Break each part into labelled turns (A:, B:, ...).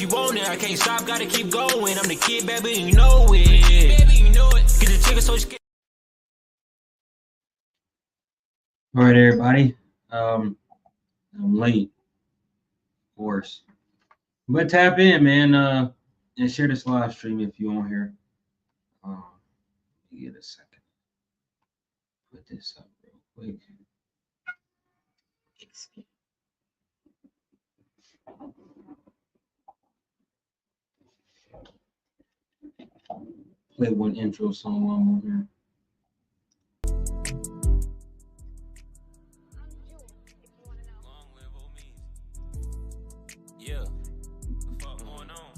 A: you want it. I can't stop, gotta keep going. I'm the kid, baby, you know it. Get the ticket so you get.
B: All right, everybody. I'm late, of course, but tap in, man, and share this live stream if you want here. Let me get a second. Put this up real quick. Play one intro song while I'm on here.
A: Yeah, the fuck going on?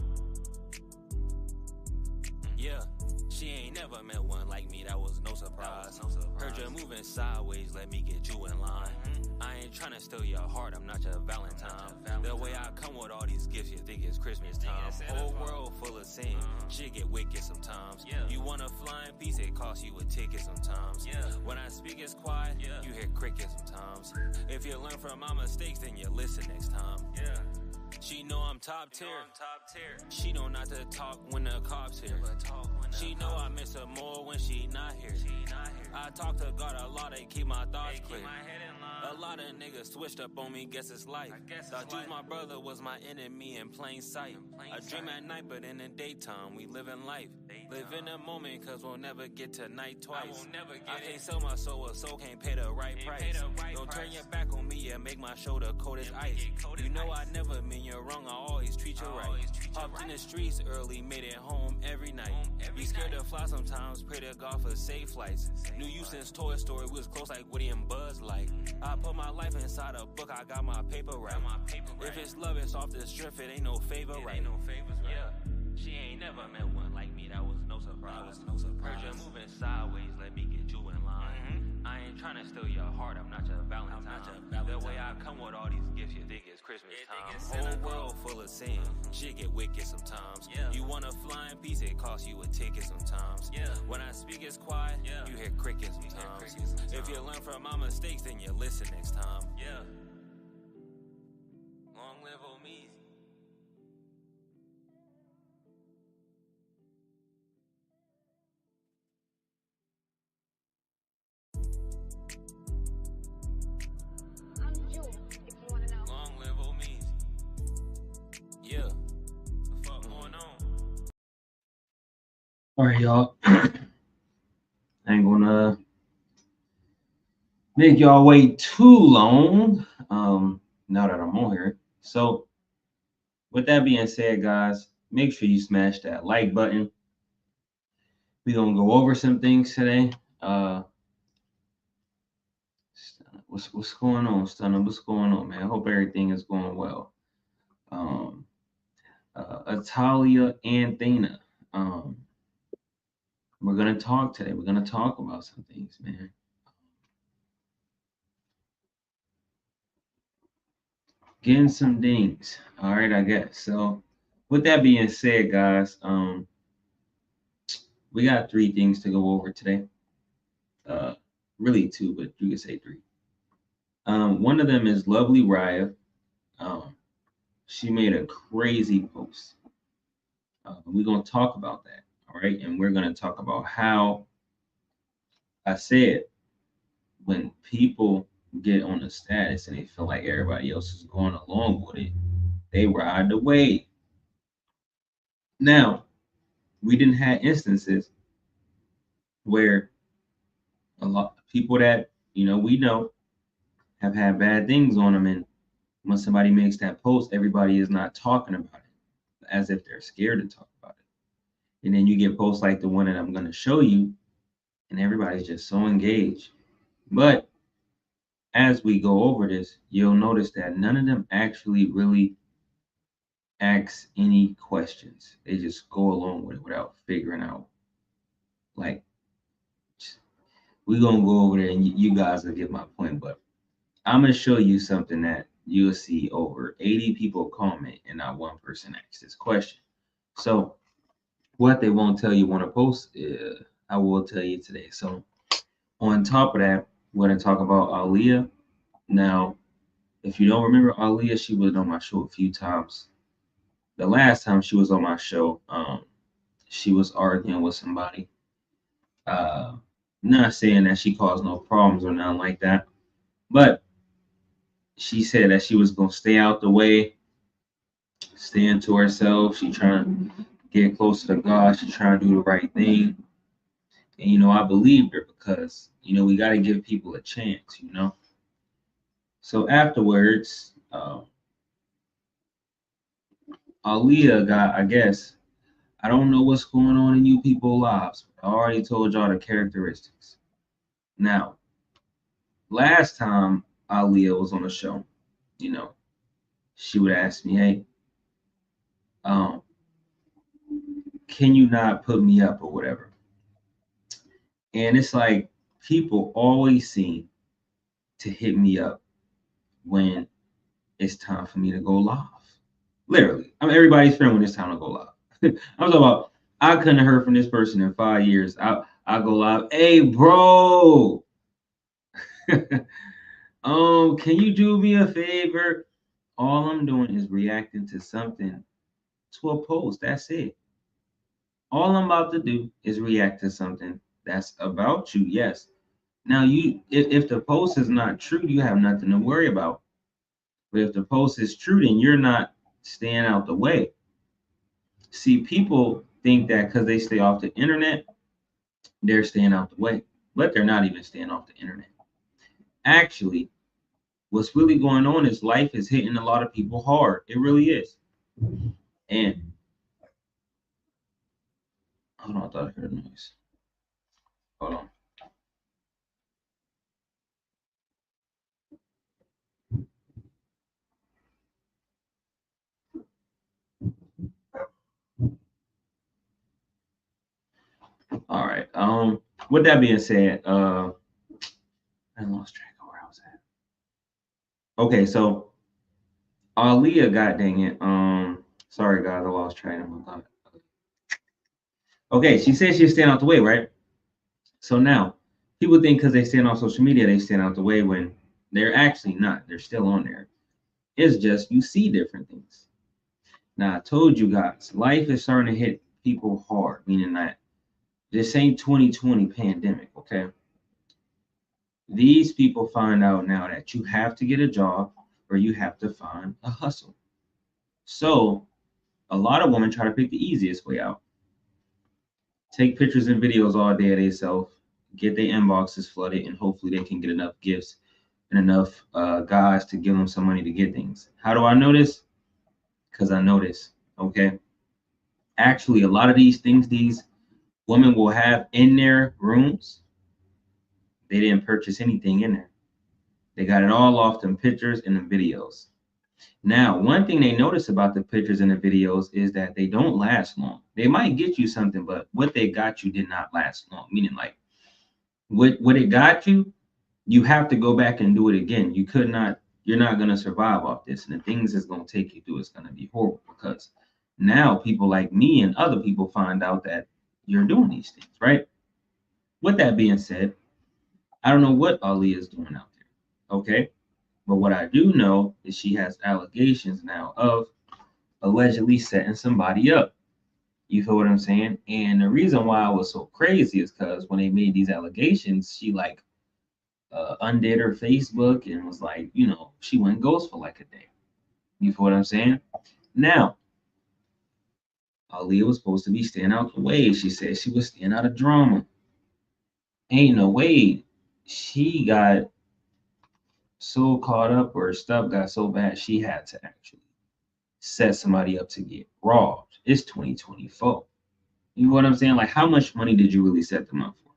A: Yeah, she ain't never met one like me, that was no surprise. Heard you moving sideways, let me get you in line. I ain't tryna steal your heart, I'm not your Valentine. The way I come with all these gifts, you think it's Christmas time. Whole world full of sin, shit get wicked sometimes. You want a flying piece, it costs you a ticket sometimes. When I speak it's quiet, you hear crickets sometimes. If you learn from my mistakes, then you listen next time. She know I'm top tier. She know not to talk when the cops here. She know I miss her more when she not here. I talk to God a lot, they keep my thoughts clear. A lot of niggas switched up on me, guess it's life. Thought you my brother was my enemy in plain sight. I dream at night, but in the daytime we live in life. Live in the moment, cause we'll never get to night twice. I can't sell my soul, a soul can't pay the right price. Don't turn your back on me and make my shoulder cold as ice. You know I never mean you're wrong, I always treat you right. Hopped in the streets early, made it home every night. Be scared to fly sometimes, pray to God for safe flights. Knew you since Toy Story, we was close like Woody and Buzz like. I put my life inside a book, I got my paper right. If it's love, it's off the strip, it ain't no favor right. Yeah, she ain't never met one like me, that was no surprise. Heard you moving sideways, let me get you in line. I ain't tryna steal your heart, I'm not your Valentine. The way I come with all these gifts, you think it's Christmas time. Whole world full of sin, shit get wicked sometimes. You want a flying piece, it costs you a ticket sometimes. When I speak it's quiet, you hear crickets sometimes. If you learn from my mistakes, then you listen next time. Long live old me. Long live old me. Yeah, the fuck going on?
B: All right, y'all. I ain't gonna make y'all wait too long. Now that I'm on here. So, with that being said, guys, make sure you smash that like button. We're gonna go over some things today. What's going on, Stunner? What's going on, man? I hope everything is going well. Atalia and Thana. We're gonna talk today. We're gonna talk about some things, man. Getting some dings. All right, I guess. So with that being said, guys, we got 3 things to go over today. Really 2, but you can say 3. One of them is lovely Riya. She made a crazy post. We're gonna talk about that. All right, and we're gonna talk about how I said when people get on the status and they feel like everybody else is going along with it, they ride the wave. Now, we didn't have instances where a lot of people that we know have had bad things on them, and when somebody makes that post, everybody is not talking about it as if they're scared to talk about it. And then you get posts like the one that I'm going to show you, and everybody's just so engaged. But as we go over this, you'll notice that none of them actually really ask any questions. They just go along with it without figuring out. Like, we're going to go over there and you guys will get my point. But I'm going to show you something that you'll see over 80 people comment and not one person asks this question. So what they won't tell you on a post, I will tell you today. So on top of that, we're going to talk about Aliyah. Now, if you don't remember Aliyah, she was on my show a few times the last time she was on my show, she was arguing with somebody. Uh, Not saying that she caused no problems or nothing like that, but she said that she was gonna stay out the way, stay into herself. She trying to get closer to God. She trying to do the right thing. And I believed her because we got to give people a chance. So afterwards, Aliyah got, I guess, I don't know what's going on in you people's lives. I already told y'all the characteristics. Now, last time Aliyah was on the show, she would ask me, "Hey, um, can you not put me up or whatever?" And it's like people always seem to hit me up when it's time for me to go live. Literally, I'm everybody's friend when it's time to go live. I'm talking about I couldn't have heard from this person in 5 years. I go live. Hey, bro. Can you do me a favor? All I'm doing is reacting to something, to a post. That's it. All I'm about to do is react to something that's about you. Yes. Now if the post is not true, you have nothing to worry about. But if the post is true, then you're not staying out the way. See, people think that because they stay off the internet, they're staying out the way, but they're not even staying off the internet. Actually, what's really going on is life is hitting a lot of people hard. It really is. And hold on, I thought I heard a noise. Hold on. All right. With that being said, I lost track of where I was at. Okay, so Aliyah, god dang it. Sorry guys, I lost track of my thought. Okay, she said she's staying out the way, right? So now people think because they stand on social media, they stand out the way when they're actually not. They're still on there. It's just you see different things. Now I told you guys, life is starting to hit people hard, meaning that this ain't 2020 pandemic, okay? These people find out now that you have to get a job or you have to find a hustle. So a lot of women try to pick the easiest way out. Take pictures and videos all day of themselves, get their inboxes flooded, and hopefully they can get enough gifts and enough guys to give them some money to get things. How do I know this? Because I know this, okay? Actually, a lot of these things these women will have in their rooms, they didn't purchase anything in there. They got it all off them pictures and the videos. Now, one thing they notice about the pictures and the videos is that they don't last long. They might get you something, but what they got you did not last long. Meaning, like, what it got you, you have to go back and do it again. You're not gonna survive off this. And the things it's gonna take you through is gonna be horrible because now people like me and other people find out that you're doing these things, right? With that being said, I don't know what Ali is doing out there. Okay. But what I do know is she has allegations now of allegedly setting somebody up. You feel what I'm saying? And the reason why I was so crazy is because when they made these allegations, she like undid her Facebook and was like, she went ghost for like a day. You feel what I'm saying? Now, Aaliyah was supposed to be staying out the way. She said she was staying out of drama. Ain't no way. She got so caught up or stuff got so bad she had to actually set somebody up to get robbed. It's 2024. You know what I'm saying? Like, how much money did you really set them up for?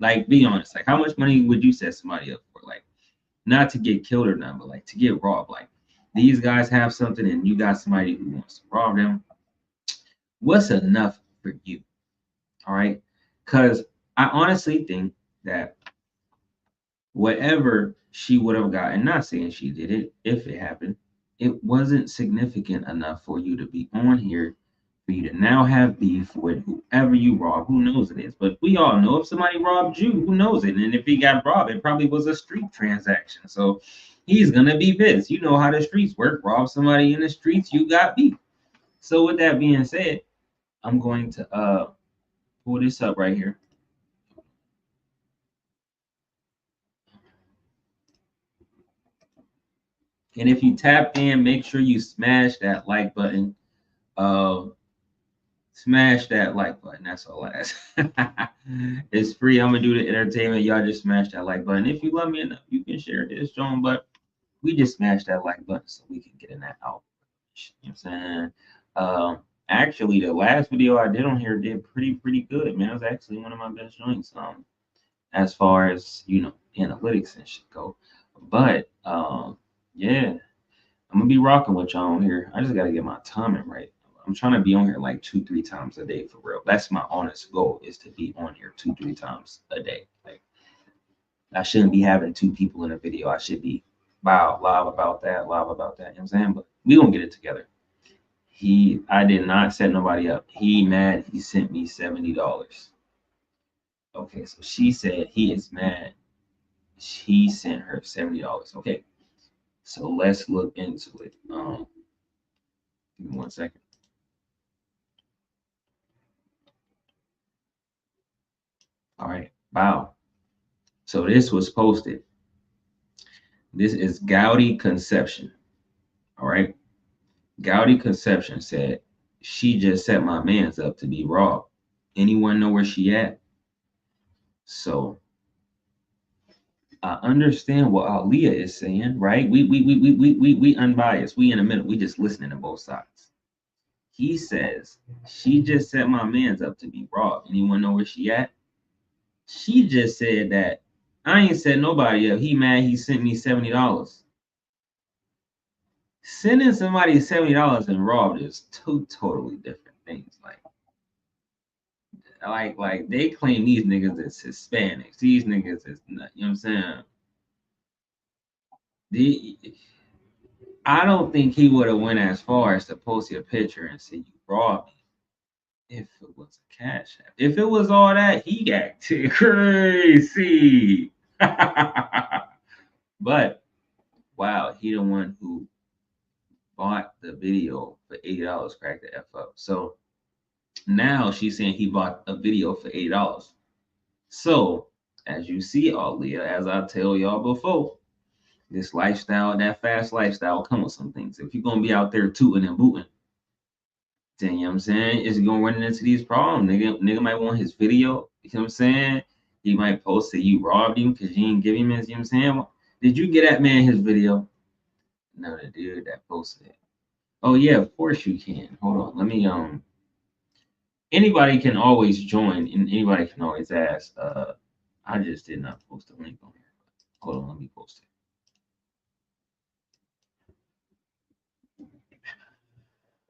B: Like, be honest. Like, how much money would you set somebody up for? Like, not to get killed or nothing, but like to get robbed. Like, these guys have something and you got somebody who wants to rob them. What's enough for you? All right. Because I honestly think that whatever she would have gotten, not saying she did it, if it happened, it wasn't significant enough for you to be on here, for you to now have beef with whoever you rob. Who knows it is? But we all know if somebody robbed you, who knows it? And if he got robbed, it probably was a street transaction. So he's gonna be pissed. You know how the streets work. Rob somebody in the streets, you got beef. So with that being said, I'm going to pull this up right here. And if you tap in, make sure you smash that like button. Uh, smash that like button. That's all I ask. It's free. I'm gonna do the entertainment. Y'all just smash that like button. If you love me enough, you can share this, John. But we just smash that like button so we can get in that out. You know what I'm saying? Actually, the last video I did on here did pretty good, man. It was actually one of my best joints. As far as analytics and shit go. But yeah, I'm gonna be rocking with y'all on here. I just gotta get my timing right. I'm trying to be on here like 2-3 times a day for real. That's my honest goal, is to be on here 2-3 times a day. Like, I shouldn't be having 2 people in a video. I should be live about that, live about that. You know what I'm saying? But we gonna get it together. I did not set nobody up. He mad. He sent me $70. Okay, so she said he is mad. He sent her $70. Okay, so let's look into it. Give me 1 second. All right, wow. So this was posted. This is Gowdy Conception. All right, Gowdy Conception said she just set my man's up to be robbed. Anyone know where she at? So I understand what Aliyah is saying, right? We unbiased. We in the middle. We just listening to both sides. He says she just set my man's up to be robbed. Anyone know where she at? She just said that I ain't set nobody up. He mad. He sent me $70. Sending somebody $70 and robbed is two totally different things. Like they claim these niggas as Hispanics. These niggas is not, you know what I'm saying? The I don't think he would have went as far as to post your picture and say you robbed me if it was a cash app. If it was all that, he got too crazy. But wow, he the one who bought the video for $80. Crack the F up. So now she's saying he bought a video for $80. So as you see, Leah, as I tell y'all before, this lifestyle, that fast lifestyle, come with some things. If you're gonna be out there tooting and booting, then you know what I'm saying, it's gonna run into these problems. Nigga might want his video, you know what I'm saying? He might post that you robbed him because you didn't give him his, you know what I'm saying? Did you get that man his video? No, the dude that posted it. Oh yeah, of course you can. Hold on. Let me anybody can always join and anybody can always ask. I just did not post a link on here. Hold on, let me post it.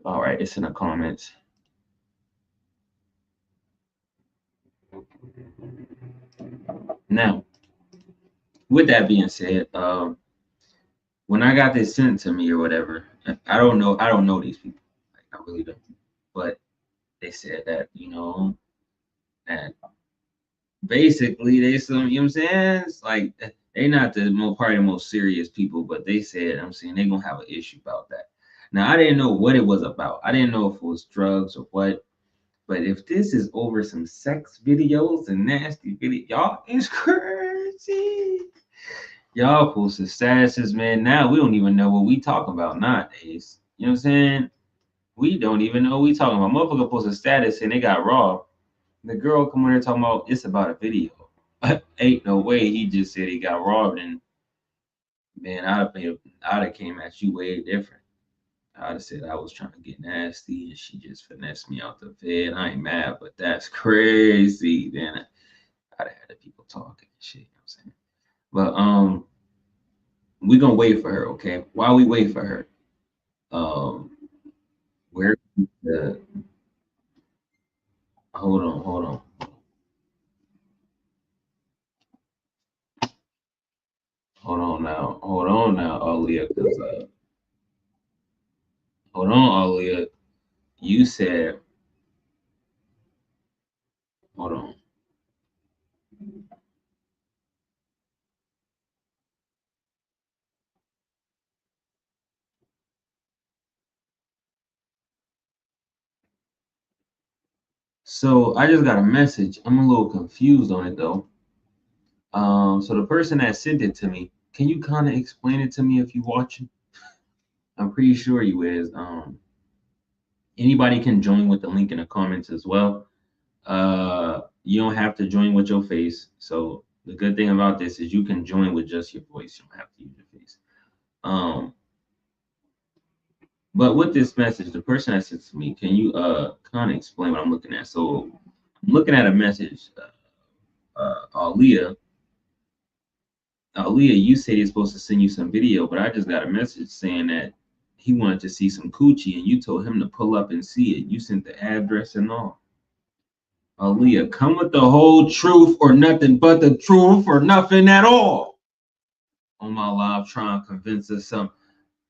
B: All right, it's in the comments. Now, with that being said, when I got this sent to me or whatever, I don't know these people. Like, I really don't. But they said that, that basically they some, you know what I'm saying? It's like they not the probably the most serious people, but they said, I'm saying they're gonna have an issue about that. Now I didn't know what it was about. I didn't know if it was drugs or what. But if this is over some sex videos and nasty video, y'all is crazy. Y'all posting statuses, man. Now we don't even know what we talking about nowadays. You know what I'm saying? We don't even know what we talking about. Motherfucker post a status and they got raw. The girl come on there talking about it's about a video. Ain't no way he just said he got robbed, and man, I'd have came at you way different. I'd have said I was trying to get nasty and she just finessed me out the bed. I ain't mad, but that's crazy. Then I'd have had the people talking and shit, you know what I'm saying? But we gonna wait for her, okay? While we wait for her, um where the hold on. Hold on now, Aaliyah, because hold on, Aaliyah. You said, hold on. So I just got a message. I'm a little confused on it though. So the person that sent it to me, can you kind of explain it to me if you watching? I'm pretty sure you is. Anybody can join with the link in the comments as well. You don't have to join with your face. So the good thing about this is you can join with just your voice. You don't have to use your face. Um, but with this message, the person that sent to me, can you kind of explain what I'm looking at? So I'm looking at a message. Aliyah, Leah, you said he's supposed to send you some video, but I just got a message saying that he wanted to see some coochie, and you told him to pull up and see it. You sent the address and all. Leah, come with the whole truth or nothing but the truth or nothing at all. On my live, trying to convince us something.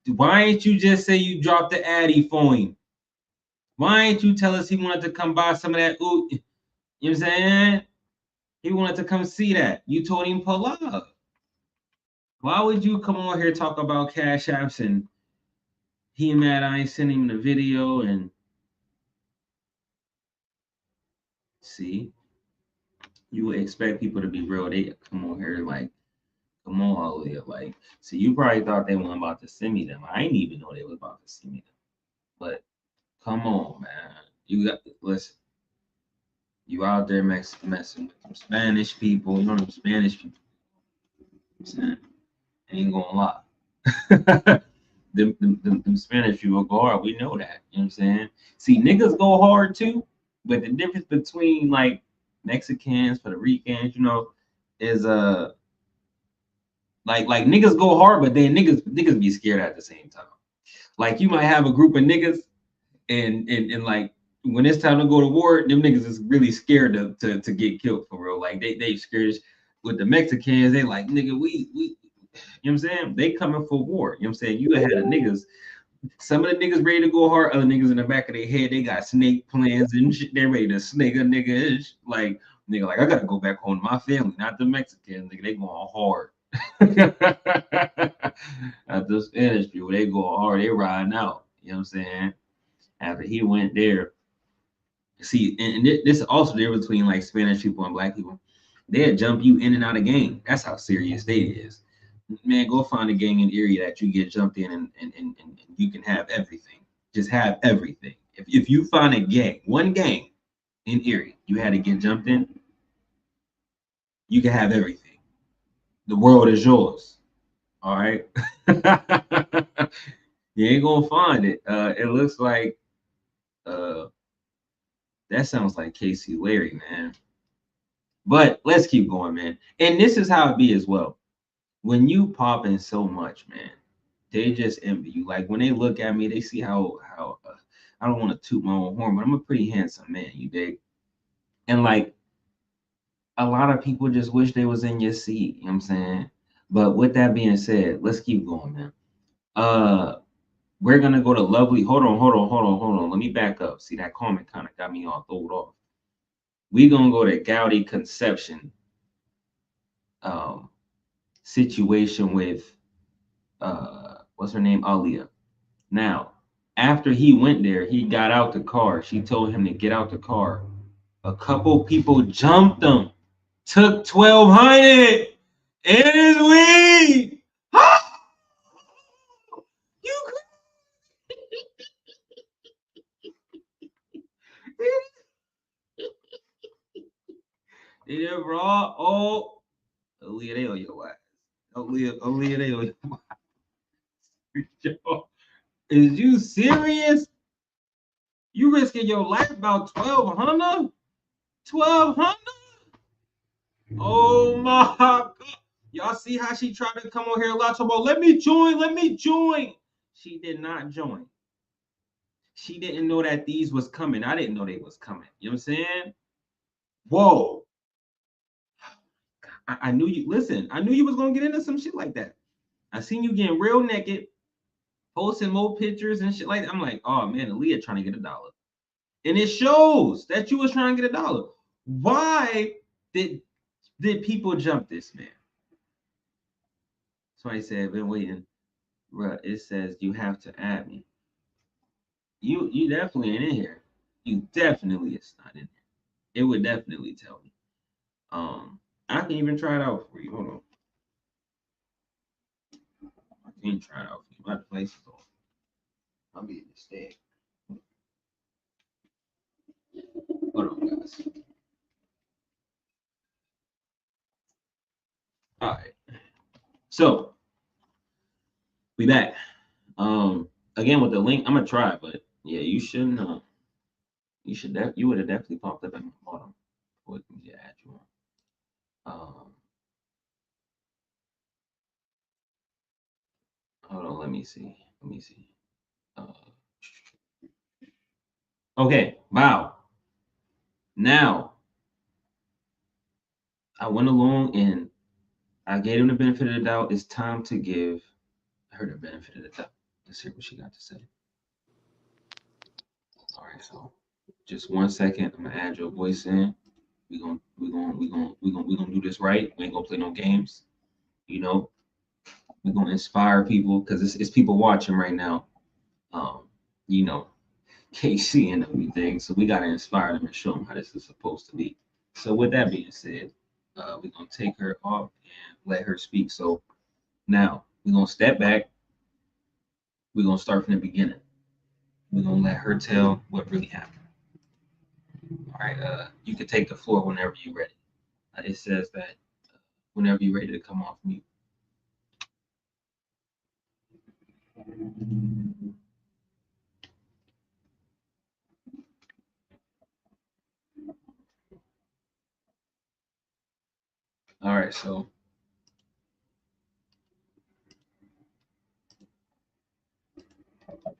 B: Why ain't you just say you dropped the Addy for him? Why ain't you tell us he wanted to come buy some of that? Ooh, you know what I'm saying? He wanted to come see that. You told him pull up. Why would you come on here talk about cash apps and he mad I ain't sending him the video and see? You would expect people to be real. They come on here like, come on, Aaliyah. Like, see, you probably thought they weren't about to send me them. I didn't even know they was about to send me them. But come on, man. You got listen. You out there messing with them Spanish people. You know them Spanish people. I'm saying, ain't gonna lie. them Spanish people go hard. We know that. You know what I'm saying? See, niggas go hard too, but the difference between like Mexicans, Puerto Ricans, you know, is like niggas go hard, but then niggas be scared at the same time. Like you might have a group of niggas and like when it's time to go to war, them niggas is really scared to get killed for real. Like they scared with the Mexicans, they like nigga, we you know what I'm saying? They coming for war. You know what I'm saying? You had the niggas, some of the niggas ready to go hard, other niggas in the back of their head, they got snake plans and shit. They're ready to snake a nigga. Like nigga, like I gotta go back home to my family, not the Mexicans. Nigga, they going hard. At this industry where they go hard, they riding out. You know what I'm saying? After he went there, see, and this is also the difference between like Spanish people and black people. They'll jump you in and out of gang. That's how serious they is. Man, go find a gang in Erie that you get jumped in and you can have everything. Just have everything. If you find a gang, one gang in Erie, you had to get jumped in, you can have everything. The world is yours. All right. You ain't gonna find it. It looks like uh that sounds like Casey Larry, man. But let's keep going, man. And this is how it be as well. When you pop in so much, man, they just envy you. Like when they look at me, they see how I don't want to toot my own horn, but I'm a pretty handsome man, you dig? And like a lot of people just wish they was in your seat, you know what I'm saying? But with that being said, let's keep going, man. Uh we're gonna go to lovely. Hold on. Let me back up. See that comment kind of got me all thrown off. We gonna go to Gowdy Conception um situation with what's her name? Aliyah. Now, after he went there, he got out the car. She told him to get out the car. A couple people jumped him, took 1,200 in his weed. You they raw. Oh, Aaliyah, they on your ass. Aaliyah, they on your ass. Is you serious? You risking your life about 1,200? 1,200? Oh my God. Y'all see how she tried to come on here a lot about let me join, let me join. She did not join. She didn't know that these was coming. I didn't know they was coming. You know what I'm saying? Whoa. I knew you listen, I knew you was gonna get into some shit like that. I seen you getting real naked, posting more pictures and shit like that. I'm like, oh man, Aaliyah trying to get $1. And it shows that you was trying to get $1. Why did people jump this man? Somebody said, been waiting. Bruh, it says you have to add me. You definitely ain't in here. You definitely is not in here. It would definitely tell me. I can even try it out for you. Hold on. I can try it out for you. My place is off. I'll be in the stag. Hold on, guys. All right. So we back. Again with the link, I'm gonna try, but yeah, you shouldn't. You would have definitely popped up at my bottom. What yeah, add you on. Hold on. Let me see. Uh, okay. Wow. Now I went along and I gave him the benefit of the doubt. It's time to give her the benefit of the doubt. Let's hear what she got to say. All right, so just 1 second. I'm gonna add your voice in. We gonna do this right. We ain't gonna play no games. You know, we're gonna inspire people because it's people watching right now. Um, you know, KC and everything. So we gotta inspire them and show them how this is supposed to be. So with that being said, we're gonna take her off and let her speak. So now we're gonna step back. We're gonna start from the beginning. We're gonna let her tell what really happened. All right. You can take the floor whenever you're ready. It says that whenever you're ready to come off mute. All right. So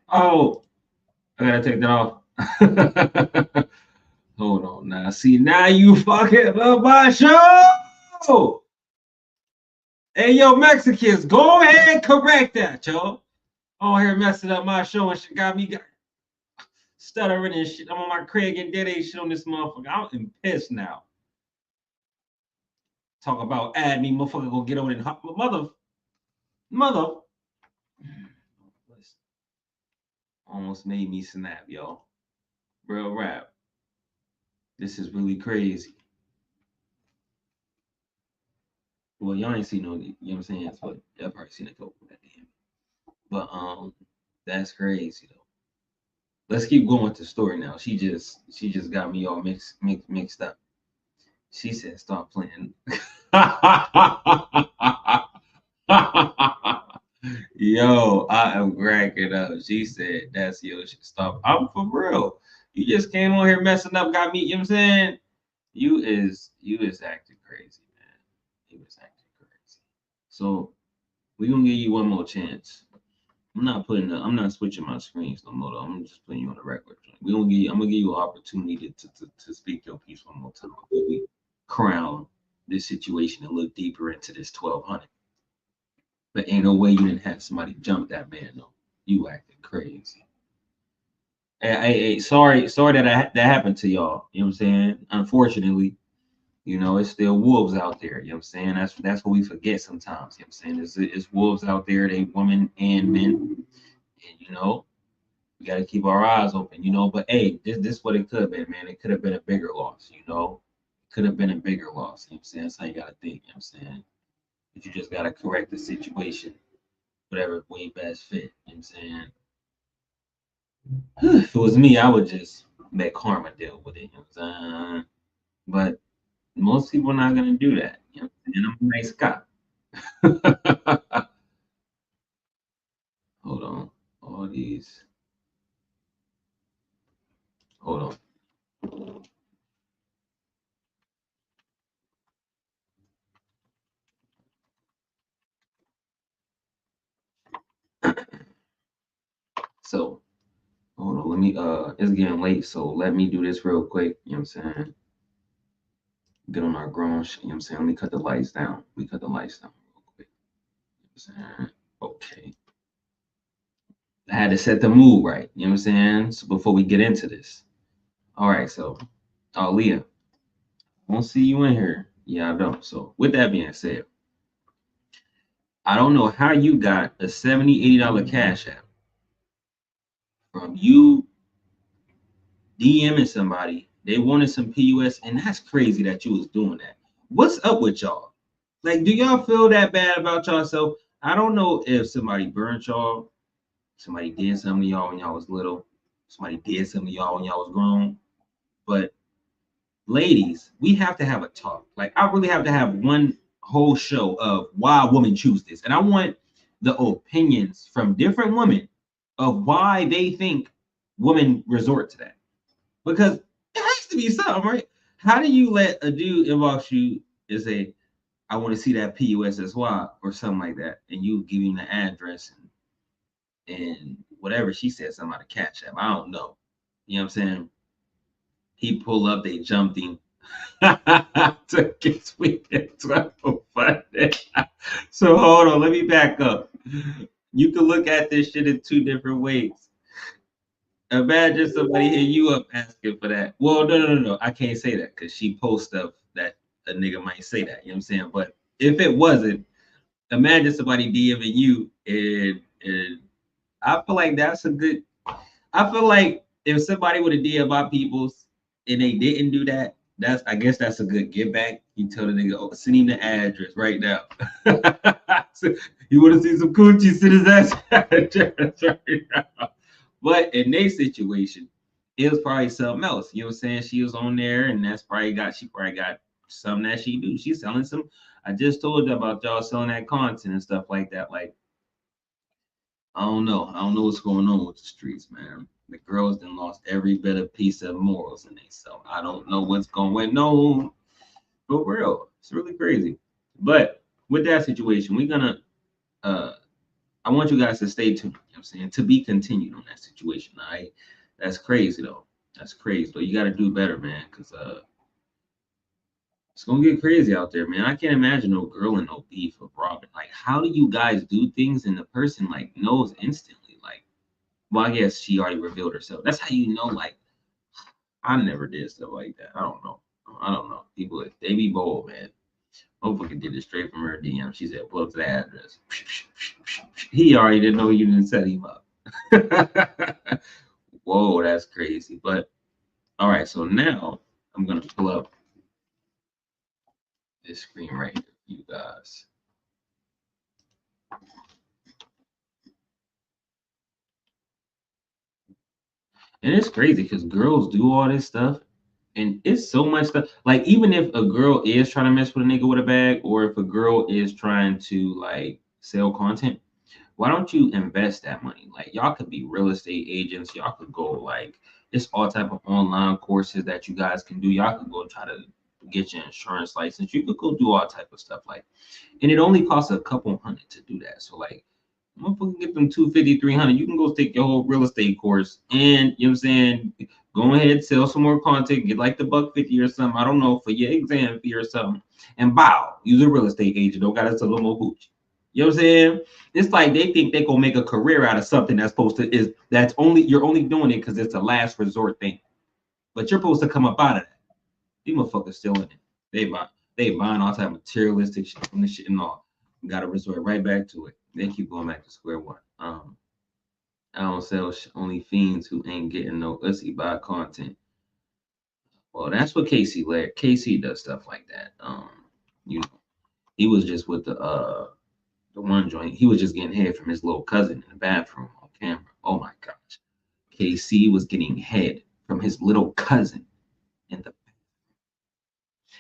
B: oh, I gotta take that off. Hold on now. See, now you fucking up my show. Hey, yo, Mexicans, go ahead and correct that, yo. Oh, here messing up my show and shit got me stuttering and shit. I'm on my Craig and Diddy shit on this motherfucker. I'm pissed now. Talk about add me, motherfucker, go get on and hop. Mother. Almost made me snap, yo. Real rap. This is really crazy. Well, y'all ain't seen no, you know what I'm saying? So y'all probably seen a couple of that damn. But that's crazy though. Let's keep going with the story now. She just got me all mixed up. She said, "Stop playing." Yo, I am cracking up. She said, "That's your shit. Stop." I'm for real. You just came on here messing up, got me. You know what I'm saying? You is acting crazy, man. You is acting crazy. So we're gonna give you one more chance. I'm not switching my screens no more. Though. I'm just putting you on the regular. I'm gonna give you an opportunity to speak your piece one more time before we crown this situation and look deeper into this 1200. But ain't no way you didn't have somebody jump that man though. You acting crazy. Hey, sorry that happened to y'all. You know what I'm saying? Unfortunately, it's still wolves out there. You know what I'm saying? That's what we forget sometimes. You know what I'm saying? It's wolves out there, they women and men. And we got to keep our eyes open, But hey, this what it could have been, man. It could have been a bigger loss, Could have been a bigger loss. You know what I'm saying? That's how you got to think. You know what I'm saying? But you just got to correct the situation, whatever way best fit. You know what I'm saying? If it was me, I would just make karma deal with it. You know what I'm saying? But most people are not gonna do that. You know, and I'm a nice cop. Hold on. All these. Hold on. So hold on. Let me it's getting late, so let me do this real quick. You know what I'm saying? Get on our grown shit, you know what I'm saying? Let me cut the lights down. We cut the lights down real quick. You know what I'm saying? Okay. I had to set the mood right, you know what I'm saying? So before we get into this. All right, so Leah, I won't see you in here. Yeah, I don't. So with that being said, I don't know how you got a $70, $80 cash app from you DMing somebody They wanted some PUS, and that's crazy that you was doing that. What's up with y'all? Like, do y'all feel that bad about yourself? I don't know if somebody burnt y'all, somebody did something to y'all when y'all was little, somebody did something to y'all when y'all was grown. But ladies, we have to have a talk. Like, I really have to have one whole show of why women choose this. And I want the opinions from different women of why they think women resort to that. Because it has to be something, right? How do you let a dude inbox you and say, I want to see that PUSSY or something like that, and you give him the address and whatever she said, something about a cash app. I don't know. You know what I'm saying? He pull up, they jumped him. To get sweet and 12 Friday. So hold on, let me back up. You can look at this shit in two different ways. Imagine somebody hit you up asking for that. Well, no. I can't say that because she posts stuff that a nigga might say that. You know what I'm saying? But if it wasn't, imagine somebody DMing you and I feel like that's a good. I feel like if somebody would have DM my peoples and they didn't do that, I guess that's a good get back. You tell the nigga, oh, send him the address right now. So, you want to see some coochie? Send his address right now. But in their situation, it was probably something else. You know what I'm saying? She was on there, and she probably got something that she do. She's selling some. I just told you about y'all selling that content and stuff like that. Like, I don't know. I don't know what's going on with the streets, man. The girls then lost every bit of piece of morals in they. So I don't know what's going on. For real. It's really crazy. But with that situation, we're gonna I want you guys to stay tuned, you know what I'm saying? To be continued on that situation. All right. That's crazy though. That's crazy though. You gotta do better, man, because it's gonna get crazy out there, man. I can't imagine no girl and no beef with Robin. Like, how do you guys do things and the person like knows instantly? Like, well, I guess she already revealed herself. That's how you know, like, I never did stuff like that. I don't know. I don't know. People, they be bold, man. Motherfucker did it straight from her DM. She said, pull up to the address. He already didn't know you didn't set him up. Whoa, that's crazy. But all right, so now I'm gonna pull up this screen right here for you guys. And it's crazy because girls do all this stuff, and it's so much stuff. Like, even if a girl is trying to mess with a nigga with a bag, or if a girl is trying to like sell content, why don't you invest that money? Like, y'all could be real estate agents. Y'all could go like it's all type of online courses that you guys can do. Y'all could go try to get your insurance license. You could go do all type of stuff like, and it only costs a couple hundred to do that. So like, motherfucker get them 250, 300. You can go take your whole real estate course and you know what I'm saying, go ahead, sell some more content, get like the $150 or something. I don't know, for your exam fee or something. And bow, use a real estate agent. Don't gotta sell no more hooch. You know what I'm saying? It's like they think they gonna make a career out of something that's supposed to is that's only you're only doing it because it's a last resort thing. But you're supposed to come up out of that. These motherfuckers still in it. They buy they buying all type of materialistic shit from the shit and all. Gotta resort right back to it. They keep going back to square one. I don't sell only fiends who ain't getting no ussy by content. Well, that's what Casey led. Casey does stuff like that. You know, he was just with the one joint. He was just getting head from his little cousin in the bathroom on camera. Oh my gosh, KC was getting head from his little cousin in the.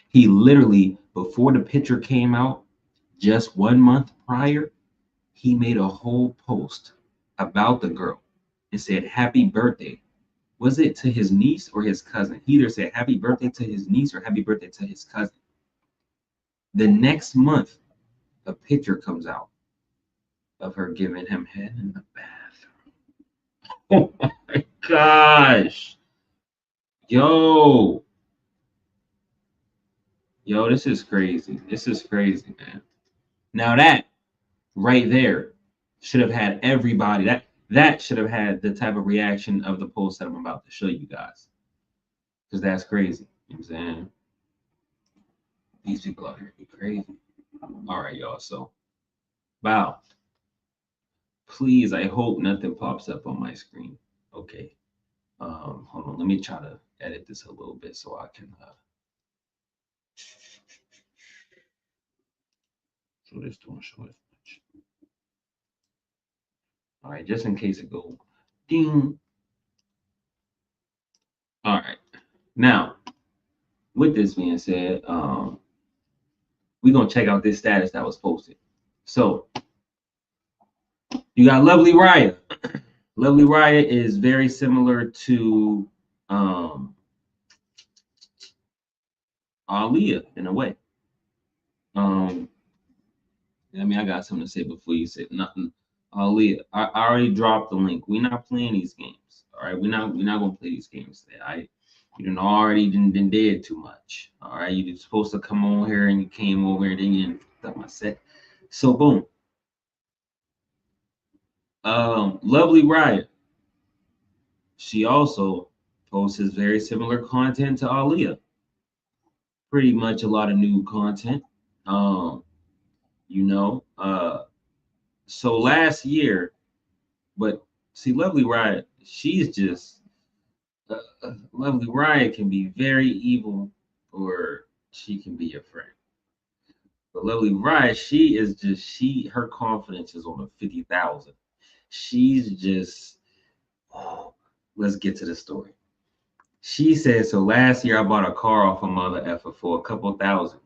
B: He literally before the picture came out, just 1 month prior, he made a whole post about the girl and said happy birthday. Was it to his niece or his cousin? He either said happy birthday to his niece or happy birthday to his cousin. The next month, a picture comes out of her giving him head in the bathroom. Oh my gosh. Yo. Yo, this is crazy. This is crazy, man. Now that right there should have had everybody. That should have had the type of reaction of the post that I'm about to show you guys. Because that's crazy. You know what I'm saying? These people out here be crazy. All right, y'all. So, wow. Please, I hope nothing pops up on my screen. Okay. Hold on, let me try to edit this a little bit so I can show this to show this much. All right, just in case it go ding. All right. Now, with this being said, we're gonna check out this status that was posted. So you got Lovely Riya. Lovely Riya is very similar to Aliyah in a way. I mean, I got something to say before you say nothing. Aliyah, I already dropped the link. We're not playing these games. All right, we're not gonna play these games today. You done already done did too much. All right, you were supposed to come on here and you came over and then you done my set. So boom. Lovely Riot. She also posts very similar content to Aliyah. Pretty much a lot of new content. Um, you know, so last year, but see, Lovely Riot, she's just Lovely Riot can be very evil, or she can be your friend. But Lovely Riot, she is just her confidence is on a 50,000. She's just let's get to the story. She said, so last year I bought a car off a mother effer for a couple thousand,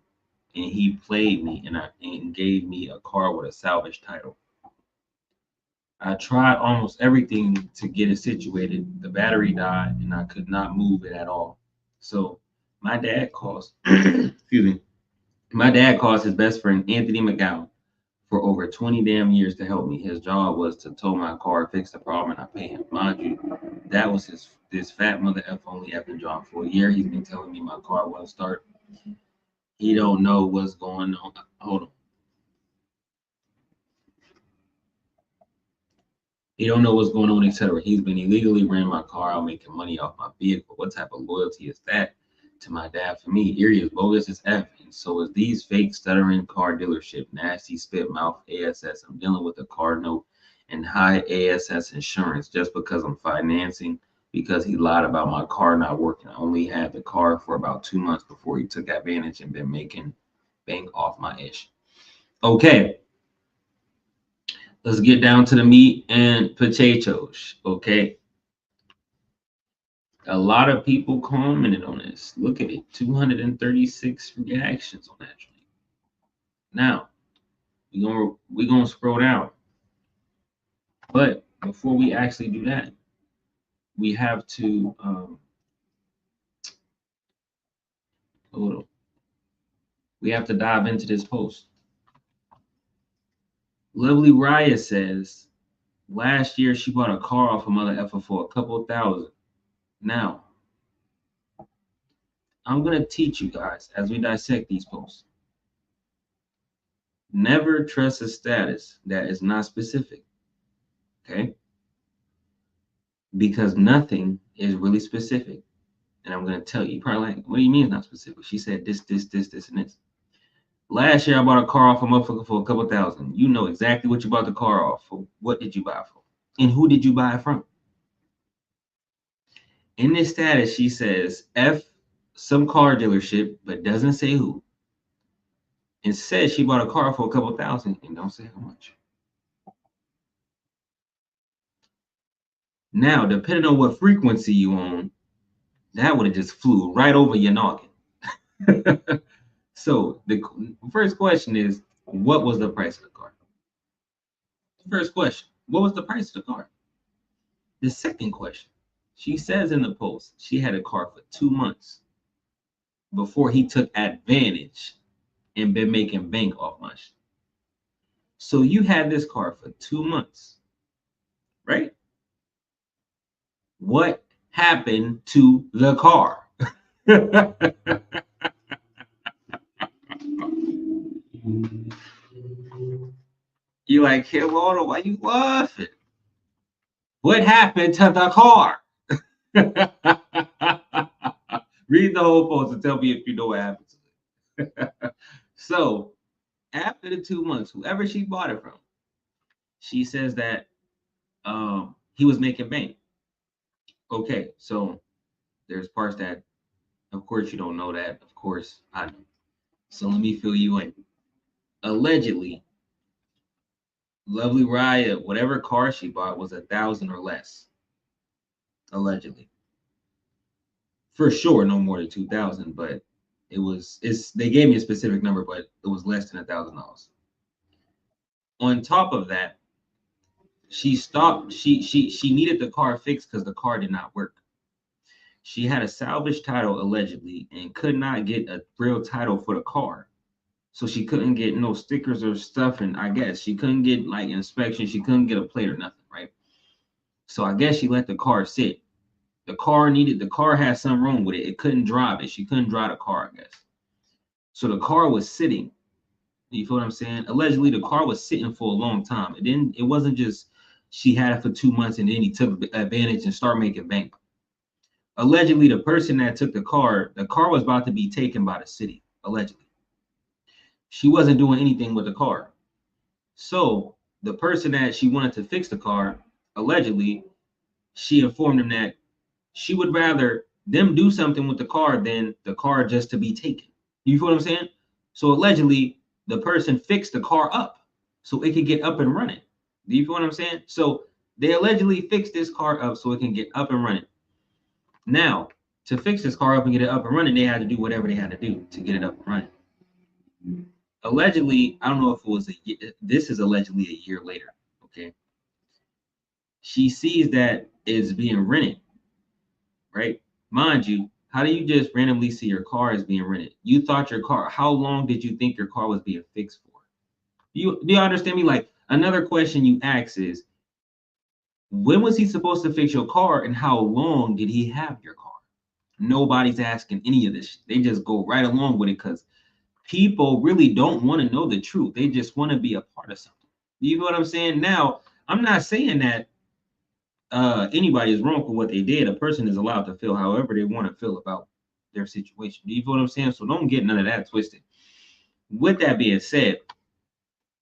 B: and he played me and gave me a car with a salvage title. I tried almost everything to get it situated. The battery died, and I could not move it at all. So my dad calls, excuse me, my dad calls his best friend Anthony McGowan for over 20 damn years to help me. His job was to tow my car, fix the problem, and I pay him. Mind you, that was this fat mother F only effing job. For a year, he's been telling me my car won't start. He don't know what's going on. Hold on. He don't know what's going on, etc. He's been illegally renting my car out, making money off my vehicle. What type of loyalty is that to my dad? For me, Erie is bogus as F, and so is these fake stuttering car dealership, nasty spit mouth ASS. I'm dealing with a car note and high ASS insurance just because I'm financing because he lied about my car not working. I only had the car for about 2 months before he took advantage and been making bank off my ish. Okay, let's get down to the meat and potatoes. Okay. A lot of people commented on this. Look at it, 236 reactions on that tweet. Now we're gonna scroll down, but before we actually do that, we have to hold on. We have to dive into this post. Lovely Riot says last year she bought a car off a mother effer for a couple thousand. Now I'm gonna teach you guys as we dissect these posts. Never trust a status that is not specific. Okay? Because nothing is really specific. And I'm going to tell you, you're probably like, what do you mean it's not specific? She said this, and this. Last year, I bought a car off a motherfucker for a couple thousand. You know exactly what you bought the car off for. What did you buy it for? And who did you buy it from? In this status, she says, F some car dealership, but doesn't say who. And says she bought a car for a couple thousand and don't say how much. Now, depending on what frequency you on, that would have just flew right over your noggin. So the first question is, what was the price of the car? First question, what was the price of the car? The second question, she says in the post, she had a car for 2 months before he took advantage and been making bank off my shit. So you had this car for 2 months, right? What happened to the car? You like, hey, Lord, why you laughing? What happened to the car? Read the whole post and tell me if you know what happened to it. So after the 2 months, whoever she bought it from, she says that he was making bank. Okay, so there's parts that, of course, you don't know that. Of course, I know. So let me fill you in. Allegedly, lovely Riya, whatever car she bought was 1,000 or less. Allegedly, for sure, no more than 2,000. But it's they gave me a specific number, but it was less than $1,000. On top of that, she stopped. She needed the car fixed because the car did not work. She had a salvage title allegedly and could not get a real title for the car. So she couldn't get no stickers or stuff, and I guess she couldn't get like inspection. She couldn't get a plate or nothing, right? So I guess she let the car sit. The car had something wrong with it. It couldn't drive it. She couldn't drive the car, I guess. So the car was sitting. You feel what I'm saying? Allegedly, the car was sitting for a long time. It wasn't just she had it for 2 months and then he took advantage and started making bank. Allegedly, the person that took the car was about to be taken by the city. Allegedly, she wasn't doing anything with the car. So the person that she wanted to fix the car, allegedly, she informed him that she would rather them do something with the car than the car just to be taken. You feel what I'm saying? So allegedly, the person fixed the car up so it could get up and running. Do you feel what I'm saying? So they allegedly fixed this car up so it can get up and running. Now, to fix this car up and get it up and running, they had to do whatever they had to do to get it up and running. Allegedly, I don't know if it was this is allegedly a year later. Okay. She sees that it's being rented, right? Mind you, how do you just randomly see your car is being rented? You thought your car, how long did you think your car was being fixed for? Do you understand me? Like another question you ask is, when was he supposed to fix your car and how long did he have your car? Nobody's asking any of this. They just go right along with it because people really don't want to know the truth. They just want to be a part of something. You know what I'm saying? Now, I'm not saying that anybody is wrong for what they did. A person is allowed to feel however they want to feel about their situation. You know what I'm saying? So don't get none of that twisted. With that being said,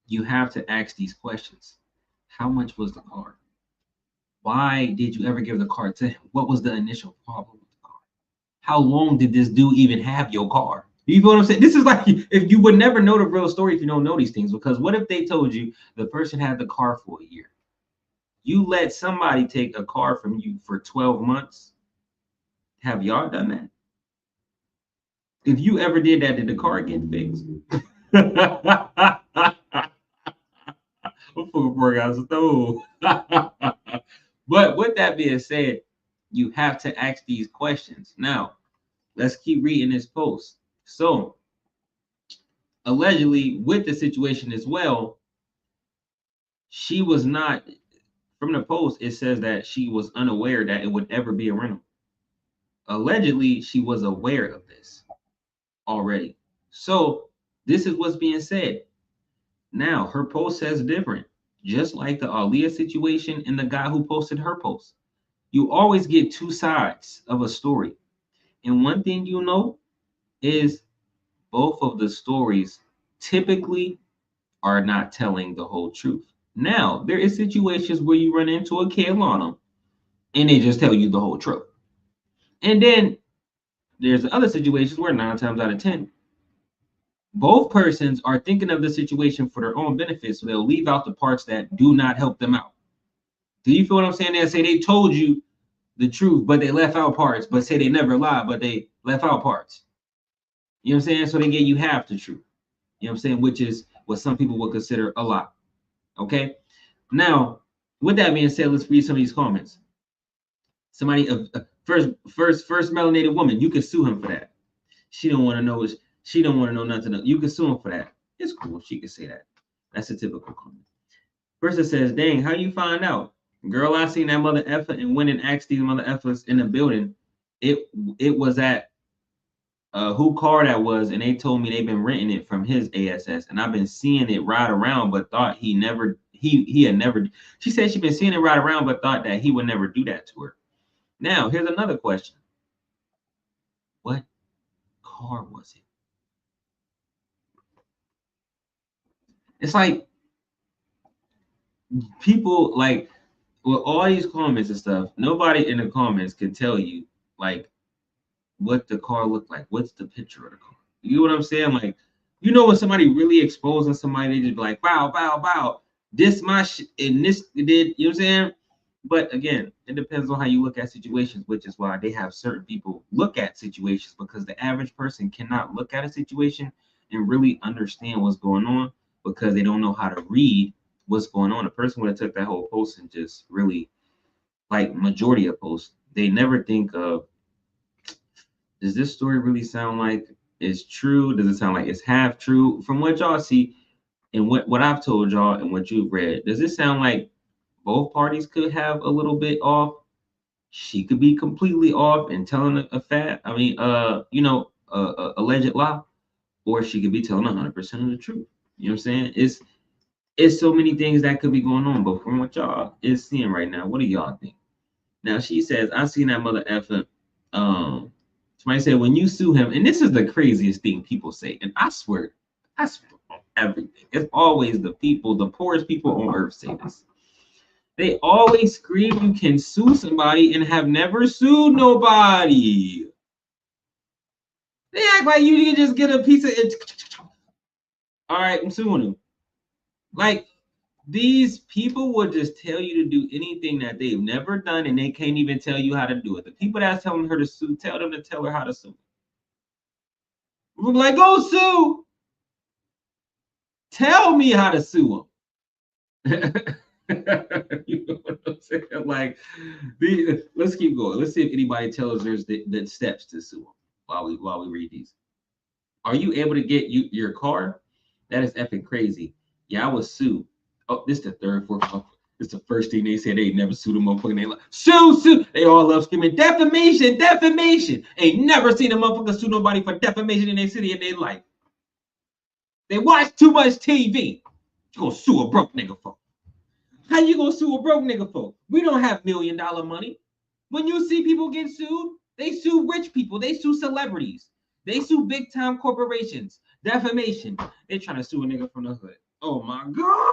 B: you have to ask these questions. How much was the car? Why did you ever give the car to him? What was the initial problem with the car? How long did this dude even have your car? You know what I'm saying? This is like if you would never know the real story if you don't know these things. Because what if they told you the person had the car for a year? You let somebody take a car from you for 12 months. Have y'all done that? If you ever did that, did the car get fixed? But with that being said, you have to ask these questions. Now, let's keep reading this post. So, allegedly, with the situation as well, she was not, from the post, it says that she was unaware that it would ever be a rental. Allegedly, she was aware of this already. So, this is what's being said. Now, her post says different, just like the Aliyah situation and the guy who posted her post. You always get two sides of a story. And one thing you know is both of the stories typically are not telling the whole truth. Now, there is situations where you run into a kid on them and they just tell you the whole truth. And then there's other situations where 9 times out of 10, both persons are thinking of the situation for their own benefit, so they'll leave out the parts that do not help them out. Do you feel what I'm saying? They say they told you the truth, but they left out parts, but say they never lied, but they left out parts. You know what I'm saying? So they get you half the truth. You know what I'm saying? Which is what some people would consider a lie. Okay. Now, with that being said, let's read some of these comments. Somebody, first melanated woman, you can sue him for that. She don't want to know. She don't want to know nothing else. You can sue him for that. It's cool. She can say that. That's a typical comment. Person says, "Dang, how you find out, girl? I seen that mother effer and went and asked these mother effers in the building. It was at who car that was, and they told me they've been renting it from his ASS, and I've been seeing it ride around, but thought he had never. She said she'd been seeing it ride around, but thought that he would never do that to her. Now, here's another question: what car was it? It's like people like with all these comments and stuff, nobody in the comments can tell you like what the car looked like. What's the picture of the car? You know what I'm saying? Like, you know, when somebody really exposing somebody, they just be like, wow, wow, wow, this my shit and this did, you know what I'm saying? But again, it depends on how you look at situations, which is why they have certain people look at situations, because the average person cannot look at a situation and really understand what's going on because they don't know how to read what's going on. A person would have took that whole post and just really, like majority of posts, they never think of, does this story really sound like it's true? Does it sound like it's half true? From what y'all see and what I've told y'all and what you've read, does it sound like both parties could have a little bit off? She could be completely off and telling a alleged lie, or she could be telling 100% of the truth. You know what I'm saying? It's so many things that could be going on. But from what y'all is seeing right now, what do y'all think? Now she says, I seen that mother effing. Somebody said when you sue him, and this is the craziest thing people say, and I swear on everything. It's always the people, the poorest people on earth say this. They always scream you can sue somebody and have never sued nobody. They act like you can just get a piece of it. All right, I'm suing him. Like, these people will just tell you to do anything that they've never done, and they can't even tell you how to do it. The people that's telling her to sue, tell them to tell her how to sue. We're like, go sue. Tell me how to sue them. You know what I'm saying? Like, let's keep going. Let's see if anybody tells us the steps to sue them while we read these. Are you able to get your car? That is effing crazy. Yeah, I was sued. Oh, this is the third, fourth. Oh, this is the first thing they said. They never sued a motherfucker. They like sue. They all love screaming defamation. Ain't never seen a motherfucker sue nobody for defamation in their city in their life. They watch too much TV. You gonna sue a broke nigga for? How you gonna sue a broke nigga for? We don't have $1 million money. When you see people get sued, they sue rich people. They sue celebrities. They sue big time corporations. Defamation. They trying to sue a nigga from the hood. Oh my god.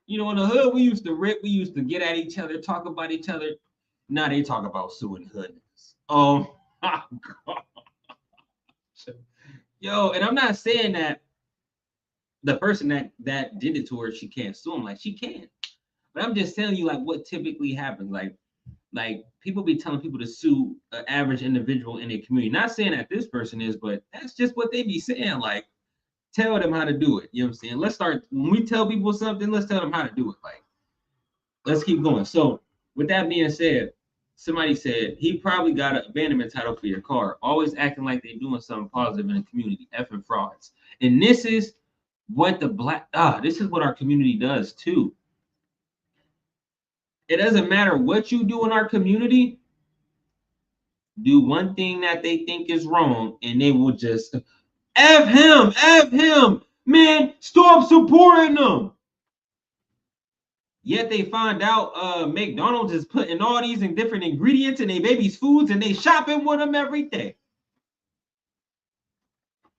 B: You know, in the hood, we used to rip, we used to get at each other, talk about each other. Now they talk about suing hood niggas. Oh my god. Yo, and I'm not saying that the person that did it to her, she can't sue him. Like, she can. But I'm just telling you, like, what typically happens. Like people be telling people to sue an average individual in a community. Not saying that this person is, but that's just what they be saying. Like, tell them how to do it. You know what I'm saying? Let's start, when we tell people something, let's tell them how to do it. Like, let's keep going. So with that being said, somebody said he probably got an abandonment title for your car, always acting like they're doing something positive in the community, effing frauds. And this is what this is what our community does too. It doesn't matter what you do in our community. Do one thing that they think is wrong, and they will just F him, man, stop supporting them. Yet they find out McDonald's is putting all these different ingredients in their baby's foods, and they shopping with them every day.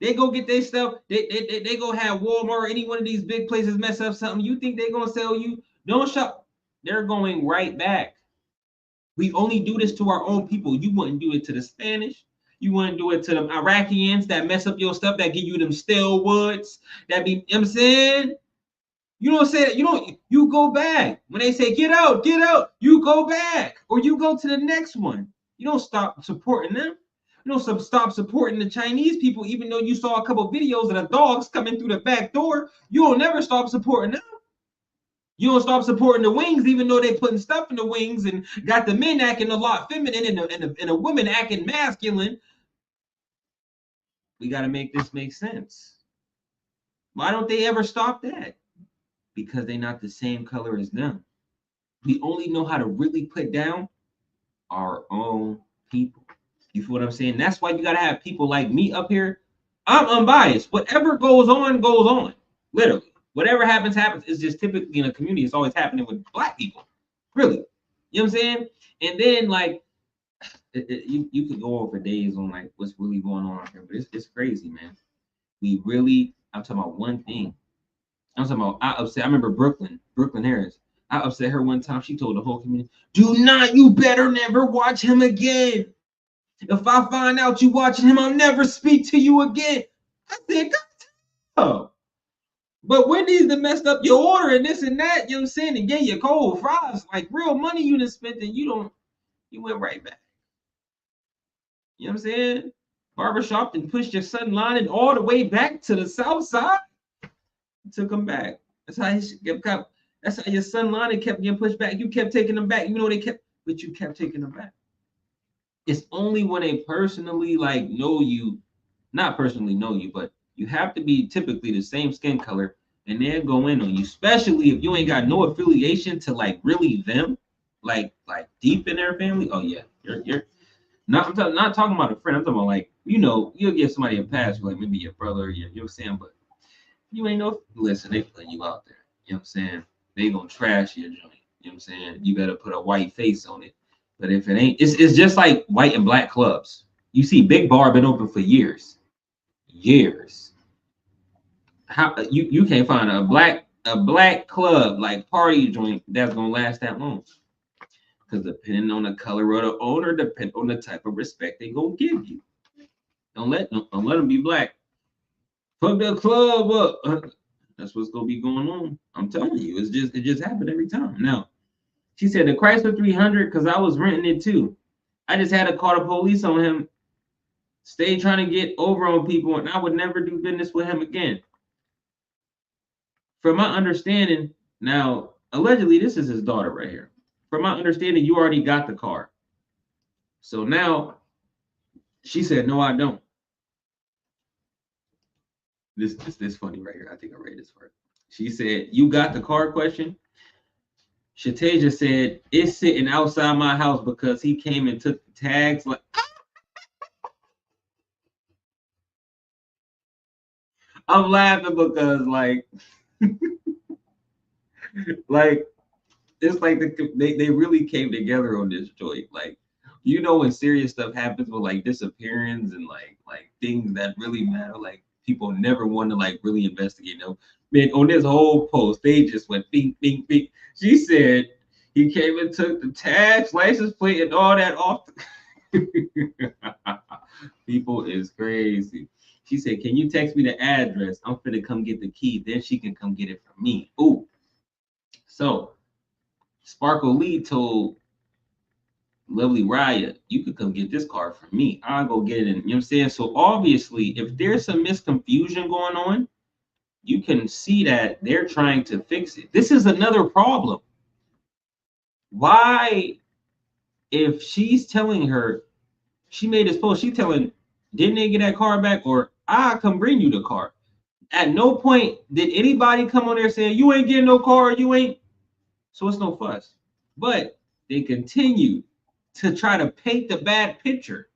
B: They go get their stuff. They go have Walmart or any one of these big places mess up something. You think they're gonna sell you? Don't shop. They're going right back. We only do this to our own people. You wouldn't do it to the Spanish. You wouldn't do it to them Iraqians that mess up your stuff, that give you them stale woods. That be, you know what I'm saying? You don't say that. You go back. When they say get out, you go back. Or you go to the next one. You don't stop supporting them. You don't stop supporting the Chinese people, even though you saw a couple videos of the dogs coming through the back door. You'll never stop supporting them. You don't stop supporting the wings, even though they putting stuff in the wings and got the men acting a lot feminine and the women acting masculine. We got to make this make sense. Why don't they ever stop that? Because they're not the same color as them. We only know how to really put down our own people. You feel what I'm saying? That's why you got to have people like me up here. I'm unbiased. Whatever goes on, goes on. Literally. Whatever happens. It's just typically in a community. It's always happening with Black people. Really. You know what I'm saying? And then, like, you could go on for days on, like, what's really going on here. But it's crazy, man. I'm talking about one thing. I'm talking about I upset. I remember Brooklyn Harris. I upset her one time. She told the whole community, "Do not, you better never watch him again. If I find out you watching him, I'll never speak to you again." I said, "God, but Wendy's done messed up your order and this and that, you know what I'm saying, and gave you cold fries, like real money you done spent, and you went right back. You know what I'm saying? Barbershop and pushed your son lining all the way back to the south side, took him back. That's how that's how your son lining kept getting pushed back. You kept taking them back, even though but you kept taking them back. It's only when they personally like know you, not personally know you, but you have to be typically the same skin color, and they'll go in on you, especially if you ain't got no affiliation to like really them, like deep in their family. Oh yeah, you're not. Not talking about a friend. I'm talking about like you'll give somebody a pass, like maybe your brother, or your saying, but you ain't no. Listen, they putting you out there. You know what I'm saying? They gonna trash your joint. You know what I'm saying? You better put a white face on it. But if it ain't, it's just like white and black clubs. You see, Big Bar been open for years. How you can't find a black club like party joint that's gonna last that long? Because depending on the color of the owner, depending on the type of respect they gonna give you. Don't let them be black. Fuck the club up. That's what's gonna be going on. I'm telling you, it just happened every time. Now, she said the Chrysler 300 because I was renting it too. I just had to call the police on him. Stay trying to get over on people, and I would never do business with him again. From my understanding, now allegedly this is his daughter right here. From my understanding, you already got the car. So now she said, "No, I don't." This funny right here. I think I read this part. She said, "You got the car?" Question. Shatasia said, "It's sitting outside my house because he came and took the tags." Like, I'm laughing because like it's like they really came together on this joint. Like, when serious stuff happens with like disappearance and like things that really matter, like people never want to like really investigate. Man, on this whole post, they just went bing, bing, bing. She said he came and took the tags, license plate, and all that off. People is crazy. She said, "Can you text me the address? I'm finna come get the key. Then she can come get it from me." Ooh. So Sparkle Lee told Lovely Riot, "You could come get this car from me. I'll go get it." You know what I'm saying? So obviously, if there's some misconfusion going on, you can see that they're trying to fix it. This is another problem. Why, if she's telling her, she made this post, she telling, "Didn't they get that car back?" Or, "I come bring you the car." At no point did anybody come on there saying, "You ain't getting no car, you ain't." So it's no fuss. But they continue to try to paint the bad picture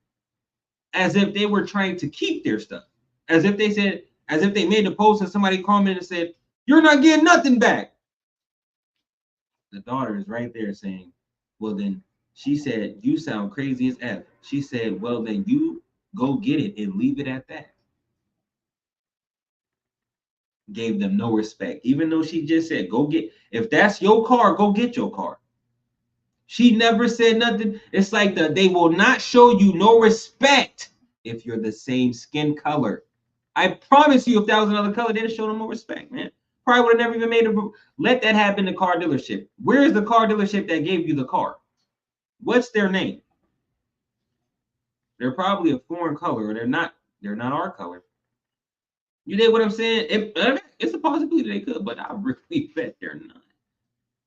B: as if they were trying to keep their stuff. As if they made the post and somebody commented and said, "You're not getting nothing back." The daughter is right there saying, "Well, then," she said, "you sound crazy as F." She said, "Well, then you go get it and leave it at that." Gave them no respect, even though she just said, "Go get, if that's your car, go get your car." She never said nothing. It's like they will not show you no respect if you're the same skin color. I promise you, if that was another color, they'd show them more respect, man. Probably would have never even made a. Let that happen to car dealership. Where is the car dealership that gave you the car? What's their name? They're probably a foreign color, or they're not. They're not our color. You get what I'm saying? It's a possibility they could, but I really bet they're not.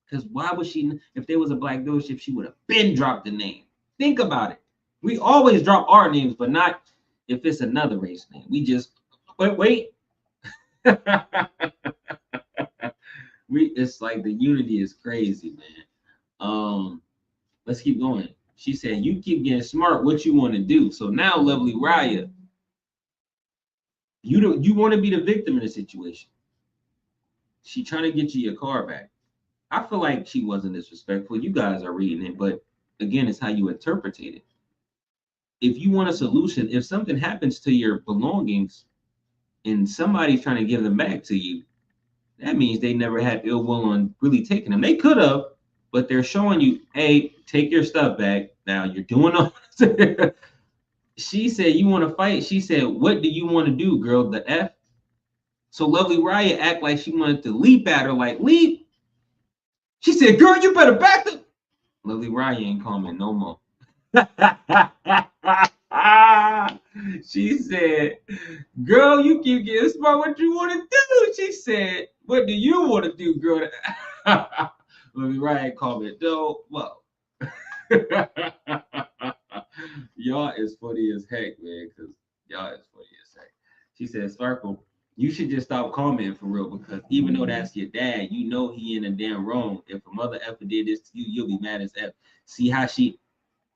B: Because why would she? If there was a black dealership, she would have been dropped the name. Think about it. We always drop our names, but not if it's another race name. We just wait. It's like the unity is crazy, man. Let's keep going. She said, "You keep getting smart. What you want to do?" So now, Lovely Riot, you want to be the victim in the situation. She trying to get you your car back. I feel like she wasn't disrespectful. You guys are reading it, but again, it's how you interpret it. If you want a solution, if something happens to your belongings and somebody's trying to give them back to you, that means they never had ill will on really taking them. They could have, but they're showing you, hey, take your stuff back. Now you're doing all this. She said, you want to fight? She said, what do you want to do, girl? The F? So lovely Riya act like she wanted to leap at her, like, leap. She said, girl, you better back up. Lovely Riya ain't coming no more. She said, girl, you keep getting smart. What you want to do? She said, what do you want to do, girl? Lovely Riya comment, no, well. Y'all is funny as heck, man, because y'all is funny as heck. She said, Sparkle, you should just stop commenting for real, because even though that's your dad, you know he in a damn wrong. If a mother ever did this to you, you'll be mad as F. See how she,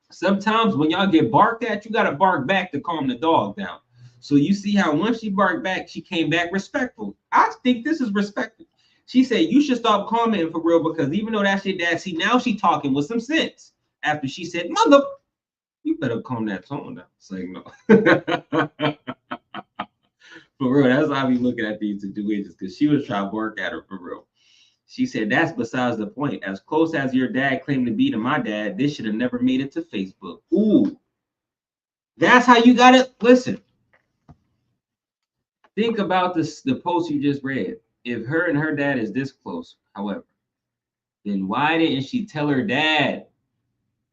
B: sometimes when y'all get barked at, you got to bark back to calm the dog down. So you see how once she barked back, she came back respectful. I think this is respectful. She said, you should stop commenting for real, because even though that's your dad, see, now she talking with some sense. After she said, mother, you better calm that tone down. It's like, no. For real, that's how I be looking at these situations, because she was trying to bark at her for real. She said, that's besides the point. As close as your dad claimed to be to my dad, this should have never made it to Facebook. Ooh, that's how you got it. Listen, think about this, the post you just read. If her and her dad is this close, however, then why didn't she tell her dad?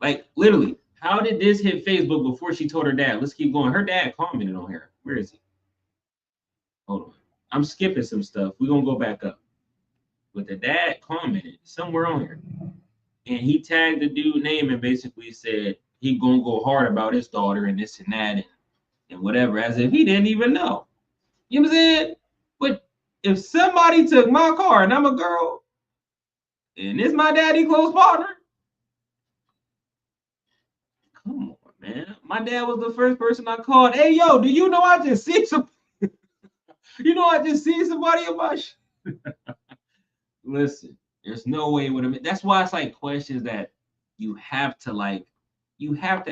B: Like, literally, how did this hit Facebook before she told her dad? Let's keep going. Her dad commented on her. Where is he? Hold on. I'm skipping some stuff. We're going to go back up. But the dad commented somewhere on here. And he tagged the dude name and basically said he going to go hard about his daughter and this and that and whatever, as if he didn't even know. You know what I'm saying? But if somebody took my car and I'm a girl, and it's my daddy close partner, come on, man. My dad was the first person I called. Hey, yo, do you know I just see some? You know I just see somebody in my Listen, there's no way it would have. That's why it's like questions that you have to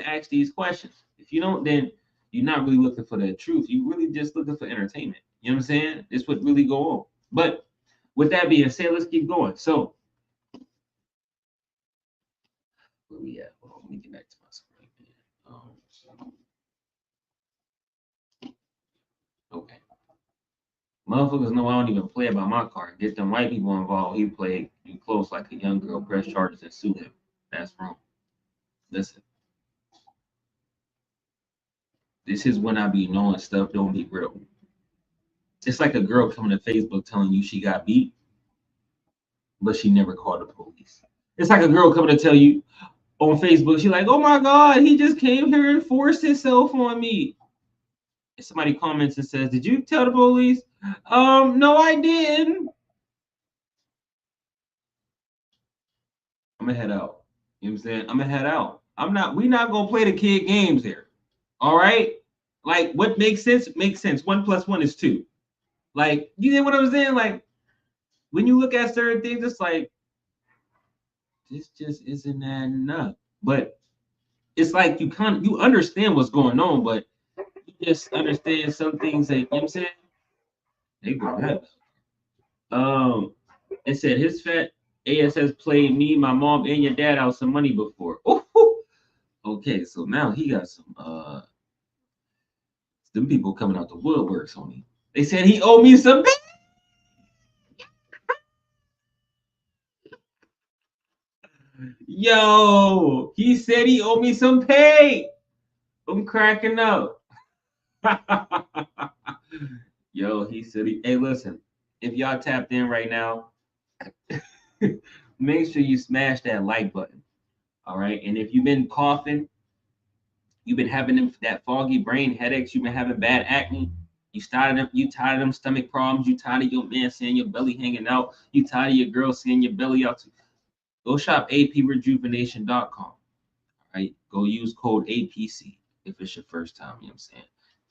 B: ask these questions. If you don't, then you're not really looking for the truth. You really just looking for entertainment. You know what I'm saying? This would really go on. But with that being said, let's keep going. So where we at? Well, let me get back to my screen. Okay. Motherfuckers know I don't even play about my car. Get them white people involved. He played you close like a young girl, press charges and sue him. That's wrong. Listen. This is when I be knowing stuff don't be real. It's like a girl coming to Facebook telling you she got beat, but she never called the police. It's like a girl coming to tell you on Facebook, she's like, oh my God, he just came here and forced himself on me. And somebody comments and says, did you tell the police? No, I didn't. I'm gonna head out. You know what I'm saying? I'm gonna head out. We're not gonna play the kid games here. All right? Like what makes sense makes sense. 1 + 1 is 2. Like, you know what I'm saying? Like, when you look at certain things, it's like, this just isn't adding up. But it's like you understand what's going on, but you just understand some things that, you know what I'm saying? They go ahead. It said his fat ASS played me, my mom, and your dad out some money before. Ooh, okay, so now he got some them people coming out the woodworks on him. They said he owed me some. Yo, he said he owed me some pay. I'm cracking up. Yo, he said hey, listen, if y'all tapped in right now, make sure you smash that like button. All right. And if you've been coughing, you've been having that foggy brain headaches, you've been having bad acne, you tired of them stomach problems, you tired of your man seeing your belly hanging out, you tired of your girl seeing your belly out. Go shop aprejuvenation.com. Right? Go use code APC if it's your first time. You know what I'm saying?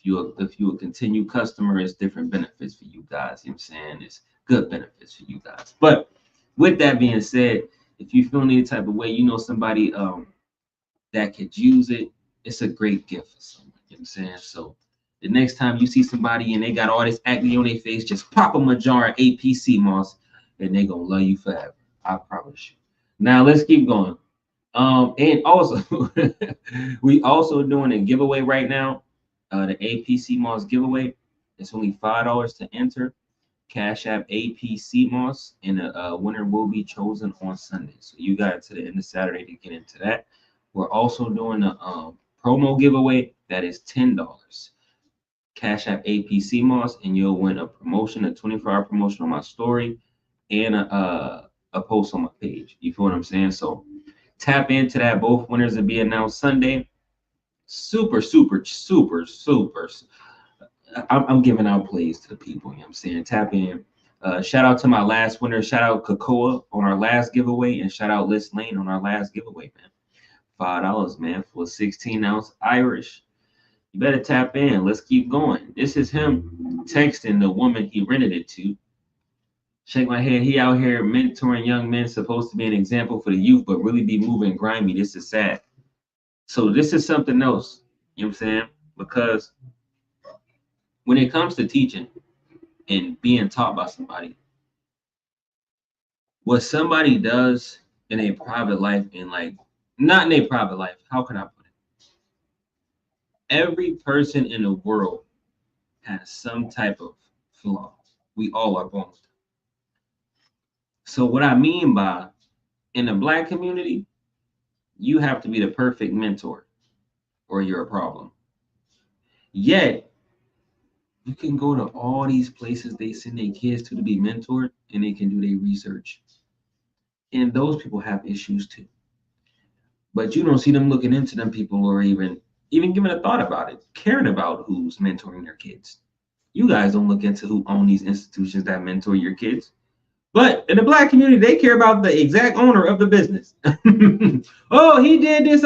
B: If you a continued customer, it's different benefits for you guys. You know what I'm saying? It's good benefits for you guys. But with that being said, if you feel any type of way, you know somebody that could use it, it's a great gift for someone. You know what I'm saying? So the next time you see somebody and they got all this acne on their face, just pop them a jar of APC moss. and they gonna love you forever. I promise you. Now let's keep going. And also we also doing a giveaway right now. The AP SEAMOSS giveaway. It's only $5 to enter. Cash App AP SEAMOSS, and a winner will be chosen on Sunday. So you got it to the end of Saturday to get into that. We're also doing a promo giveaway that is $10. Cash App AP SEAMOSS, and you'll win a promotion, a 24-hour promotion on my story, and a post on my page. You feel what I'm saying? So tap into that. Both winners will be announced Sunday. Super, super, super, super. I'm giving out plays to the people. You know what I'm saying? Tap in. Shout out to my last winner. Shout out Cocoa on our last giveaway, and shout out Liz Lane on our last giveaway, man. $5, man, for a 16-ounce Irish. You better tap in. Let's keep going. This is him texting the woman he rented it to. Shake my head. He out here mentoring young men, supposed to be an example for the youth, but really be moving grimy. This is sad. So this is something else. You know what I'm saying? Because when it comes to teaching and being taught by somebody, what somebody does in a private life, and like not in a private life, how can I put it? Every person in the world has some type of flaw. We all are born with them. So what I mean by in the Black community, you have to be the perfect mentor or you're a problem. Yet you can go to all these places they send their kids to be mentored, and they can do their research. And those people have issues too. But you don't see them looking into them people, or even giving a thought about it, caring about who's mentoring their kids. You guys don't look into who own these institutions that mentor your kids. But in the Black community, they care about the exact owner of the business. Oh, he did this.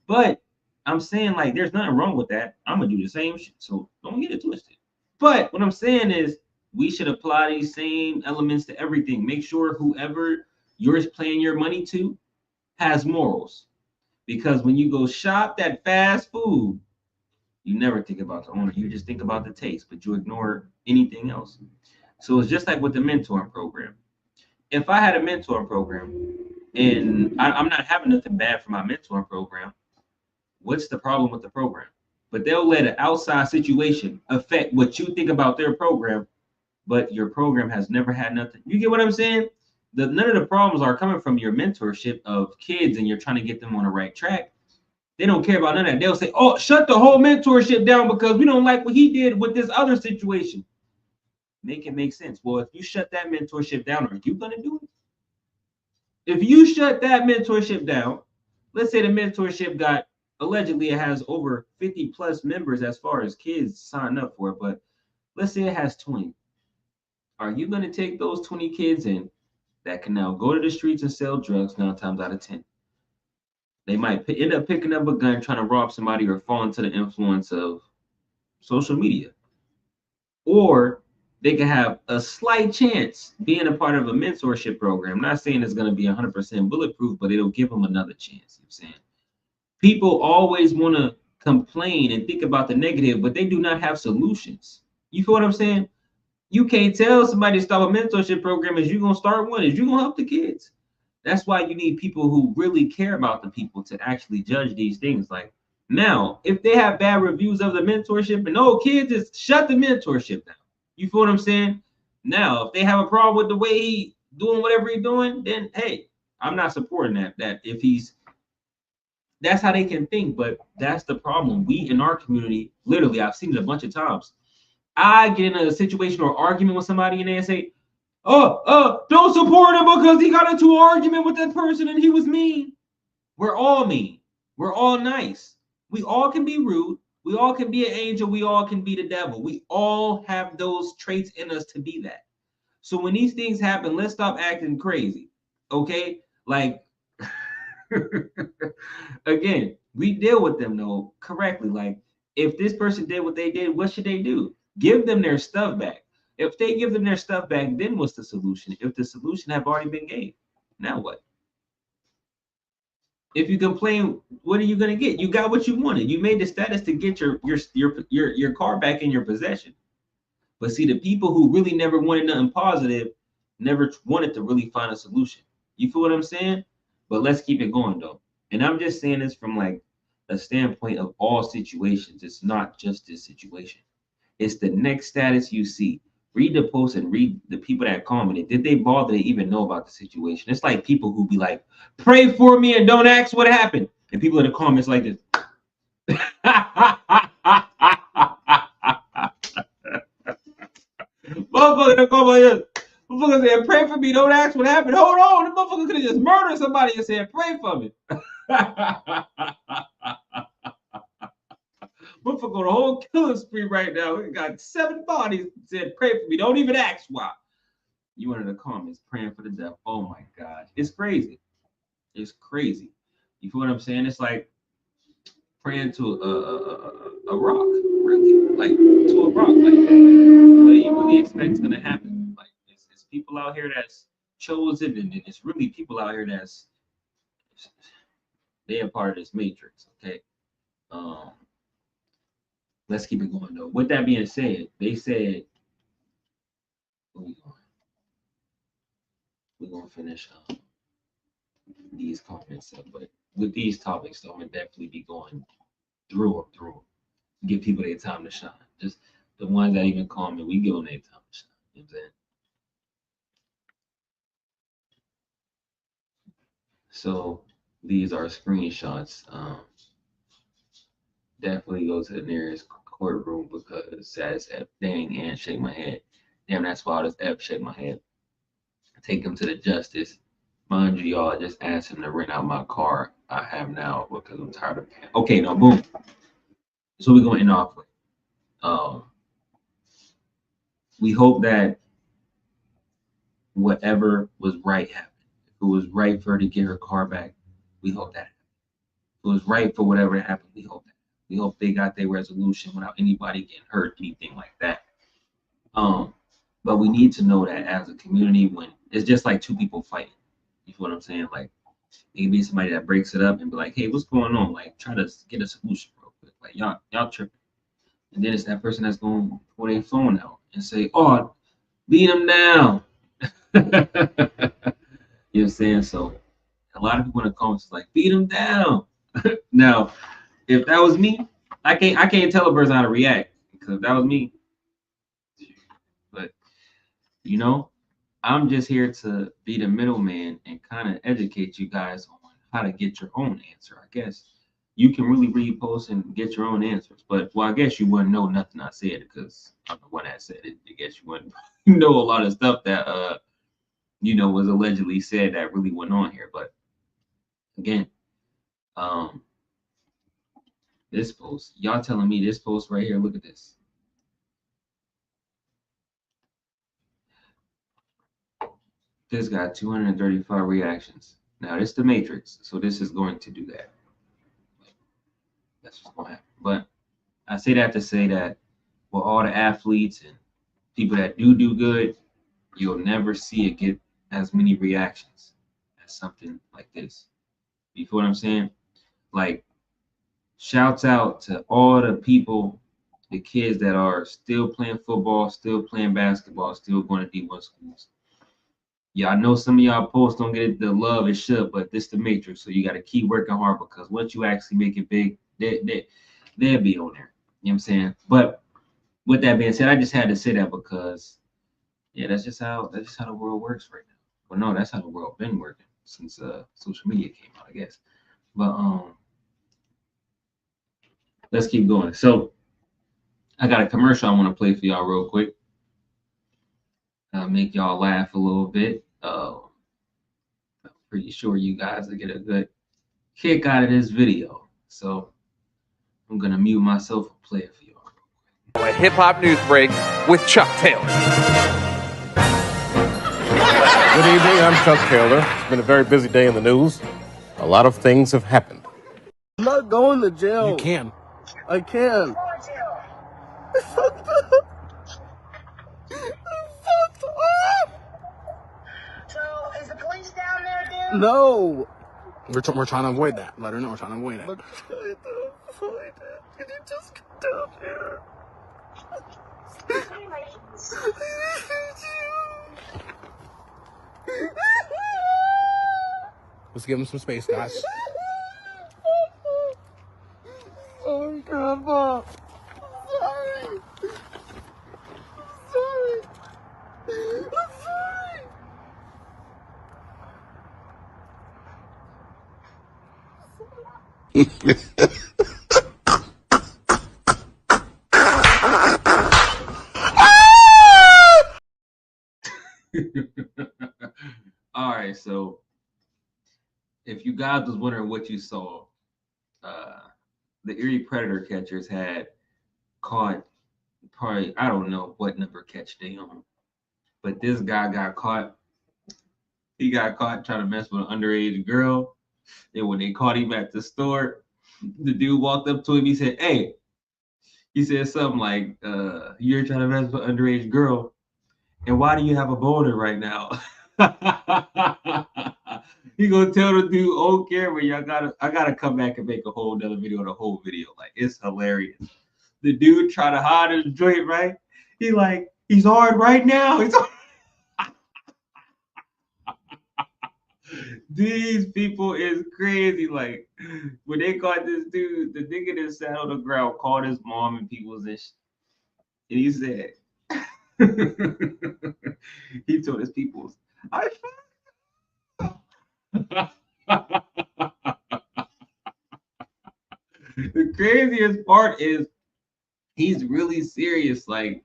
B: But I'm saying, like, there's nothing wrong with that. I'm gonna do the same shit. So don't get it twisted. But what I'm saying is we should apply these same elements to everything. Make sure whoever you're paying your money to has morals. Because when you go shop that fast food, you never think about the owner. You just think about the taste, but you ignore anything else. So it's just like with the mentoring program. If I had a mentoring program, and I'm not having nothing bad for my mentoring program, what's the problem with the program? But they'll let an outside situation affect what you think about their program, but your program has never had nothing. You get what I'm saying? None of the problems are coming from your mentorship of kids, and you're trying to get them on the right track. They don't care about none of that. They'll say, oh, shut the whole mentorship down because we don't like what he did with this other situation. Make it make sense. Well, if you shut that mentorship down, are you going to do it? If you shut that mentorship down, let's say the mentorship got, allegedly it has over 50 plus members as far as kids sign up for it, but let's say it has 20. Are you going to take those 20 kids in that can now go to the streets and sell drugs 9 times out of 10? They might end up picking up a gun, trying to rob somebody, or fall into the influence of social media. Or they can have a slight chance being a part of a mentorship program. I'm not saying it's going to be 100% bulletproof, but it'll give them another chance. I'm saying people always want to complain and think about the negative, but they do not have solutions. You feel what I'm saying? You can't tell somebody to stop a mentorship program as you're going to start one, as you're going to help the kids. That's why you need people who really care about the people to actually judge these things. Like, now, if they have bad reviews of the mentorship, and no, kids, just shut the mentorship down. You feel what I'm saying? Now, if they have a problem with the way he doing whatever he's doing, then hey, I'm not supporting that. That's how they can think, but that's the problem. We in our community, literally, I've seen it a bunch of times. I get in a situation or argument with somebody, and they say, don't support him because he got into an argument with that person and he was mean. We're all mean. We're all nice. We all can be rude. We all can be an angel. We all can be the devil. We all have those traits in us to be that. So when these things happen, let's stop acting crazy. Okay? Like, again, we deal with them though correctly. Like, if this person did what they did, what should they do? Give them their stuff back. If they give them their stuff back, then what's the solution? If the solution have already been gave, now what? If you complain, what are you gonna get? You got what you wanted. You made the status to get your car back in your possession. But see, the people who really never wanted nothing positive, never wanted to really find a solution. You feel what I'm saying? But let's keep it going though. And I'm just saying this from like a standpoint of all situations. It's not just this situation. It's the next status you see. Read the post and read the people that commented. Did they bother to even know about the situation? It's like people who be like, pray for me and don't ask what happened. And people in the comments like this. Motherfucker in the comment like this. Motherfucker said, pray for me, don't ask what happened. Hold on. The motherfucker could have just murdered somebody and said, pray for me. Motherfucker on a whole killing spree right now. We got 7 bodies. Said, pray for me. Don't even ask why. You in the comments praying for the death. Oh my gosh. It's crazy. It's crazy. You feel what I'm saying? It's like praying to a rock, really. Like to a rock. Like, what do you really expect is gonna happen? Like it's people out here that's chosen, and it's really people out here that's they are part of this matrix. Okay. Let's keep it going though. With that being said, they said we're gonna finish these comments up, but with these topics though, I'm gonna definitely be going through them, give people their time to shine. Just the ones that even comment, we give them their time to shine. You know what I'm saying? So these are screenshots. Definitely go to the nearest courtroom because says F dang and shake my head. Damn, that's why this F shake my head. Take him to the justice. Mind you, y'all, I just asked him to rent out my car I have now because I'm tired of paying. Okay, now boom. So we're gonna end off with we hope that whatever was right happened. If it was right for her to get her car back, we hope that happened. If it was right for whatever happened, we hope that. We hope they got their resolution without anybody getting hurt, anything like that. But we need to know that as a community, when it's just like 2 people fighting. You feel what I'm saying? Like it could be somebody that breaks it up and be like, hey, what's going on? Like try to get a solution real quick. Like y'all tripping. And then it's that person that's going to pull their phone out and say, oh, beat him down. You know what I'm saying? So a lot of people in the comments is like, beat him down. Now, if that was me, I can't tell a person how to react because if that was me. But you know, I'm just here to be the middleman and kind of educate you guys on how to get your own answer. I guess you can really read posts and get your own answers. But well, I guess you wouldn't know nothing I said because I'm the one that said it. I guess you wouldn't know a lot of stuff that was allegedly said that really went on here. But again, this post, y'all telling me this post right here, look at this. This got 235 reactions. Now this is the Matrix, so this is going to do that. That's what's going to happen. But I say that to say that with all the athletes and people that do good, you'll never see it get as many reactions as something like this. You feel what I'm saying? Like, shouts out to all the people, the kids that are still playing football, still playing basketball, still going to D1 schools. Yeah, I know some of y'all posts don't get the love it should, but this the Matrix, so you got to keep working hard because once you actually make it big, they'll be on there. You know what I'm saying? But with that being said, I just had to say that because, yeah, that's just how the world works right now. Well, no, that's how the world been working since social media came out, I guess. But let's keep going. So I got a commercial I want to play for y'all real quick. Make y'all laugh a little bit. I'm pretty sure you guys will get a good kick out of this video. So I'm gonna mute myself and play it for y'all.
C: A hip-hop news break with Chuck Taylor.
D: Good evening, I'm Chuck Taylor. It's been a very busy day in the news. A lot of things have happened.
E: I'm not going to jail.
C: You can.
E: I can. I fucked up.
F: So, is the police down there, dude?
E: No.
C: We're trying to avoid that. Let her know we're trying to avoid it.
E: I'm trying to avoid it. Can you just come down here?
C: Let's give him some space, guys.
E: Sorry, Grandpa. Sorry. Sorry. I'm sorry.
B: All right, so if you guys was wondering what you saw, the Erie Predator catchers had caught probably, I don't know what number catch they on, but this guy got caught. He got caught trying to mess with an underage girl. And when they caught him at the store, the dude walked up to him. He said, "Hey," he said something like, "You're trying to mess with an underage girl, and why do you have a boner right now?" He gonna tell the dude, "Oh, camera, I gotta come back and make a whole another video, the whole video. Like, it's hilarious." The dude try to hide his joint, right? He's hard right now. He's These people is crazy. Like, when they caught this dude, the nigga that sat on the ground called his mom and people's and he said, he told his peoples, "I The craziest part is he's really serious. Like,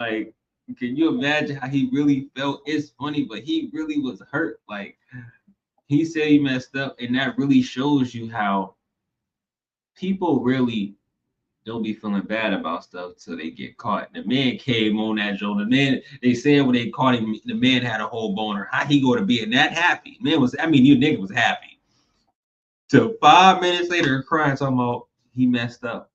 B: can you imagine how he really felt? It's funny, but he really was hurt. Like, he said he messed up, and that really shows you how people really don't be feeling bad about stuff till they get caught. The man came on that show. The man, they said when they caught him, the man had a whole boner. How he go to being that happy? Man was, I mean, you nigga was happy. So 5 minutes later, crying, talking about he messed up.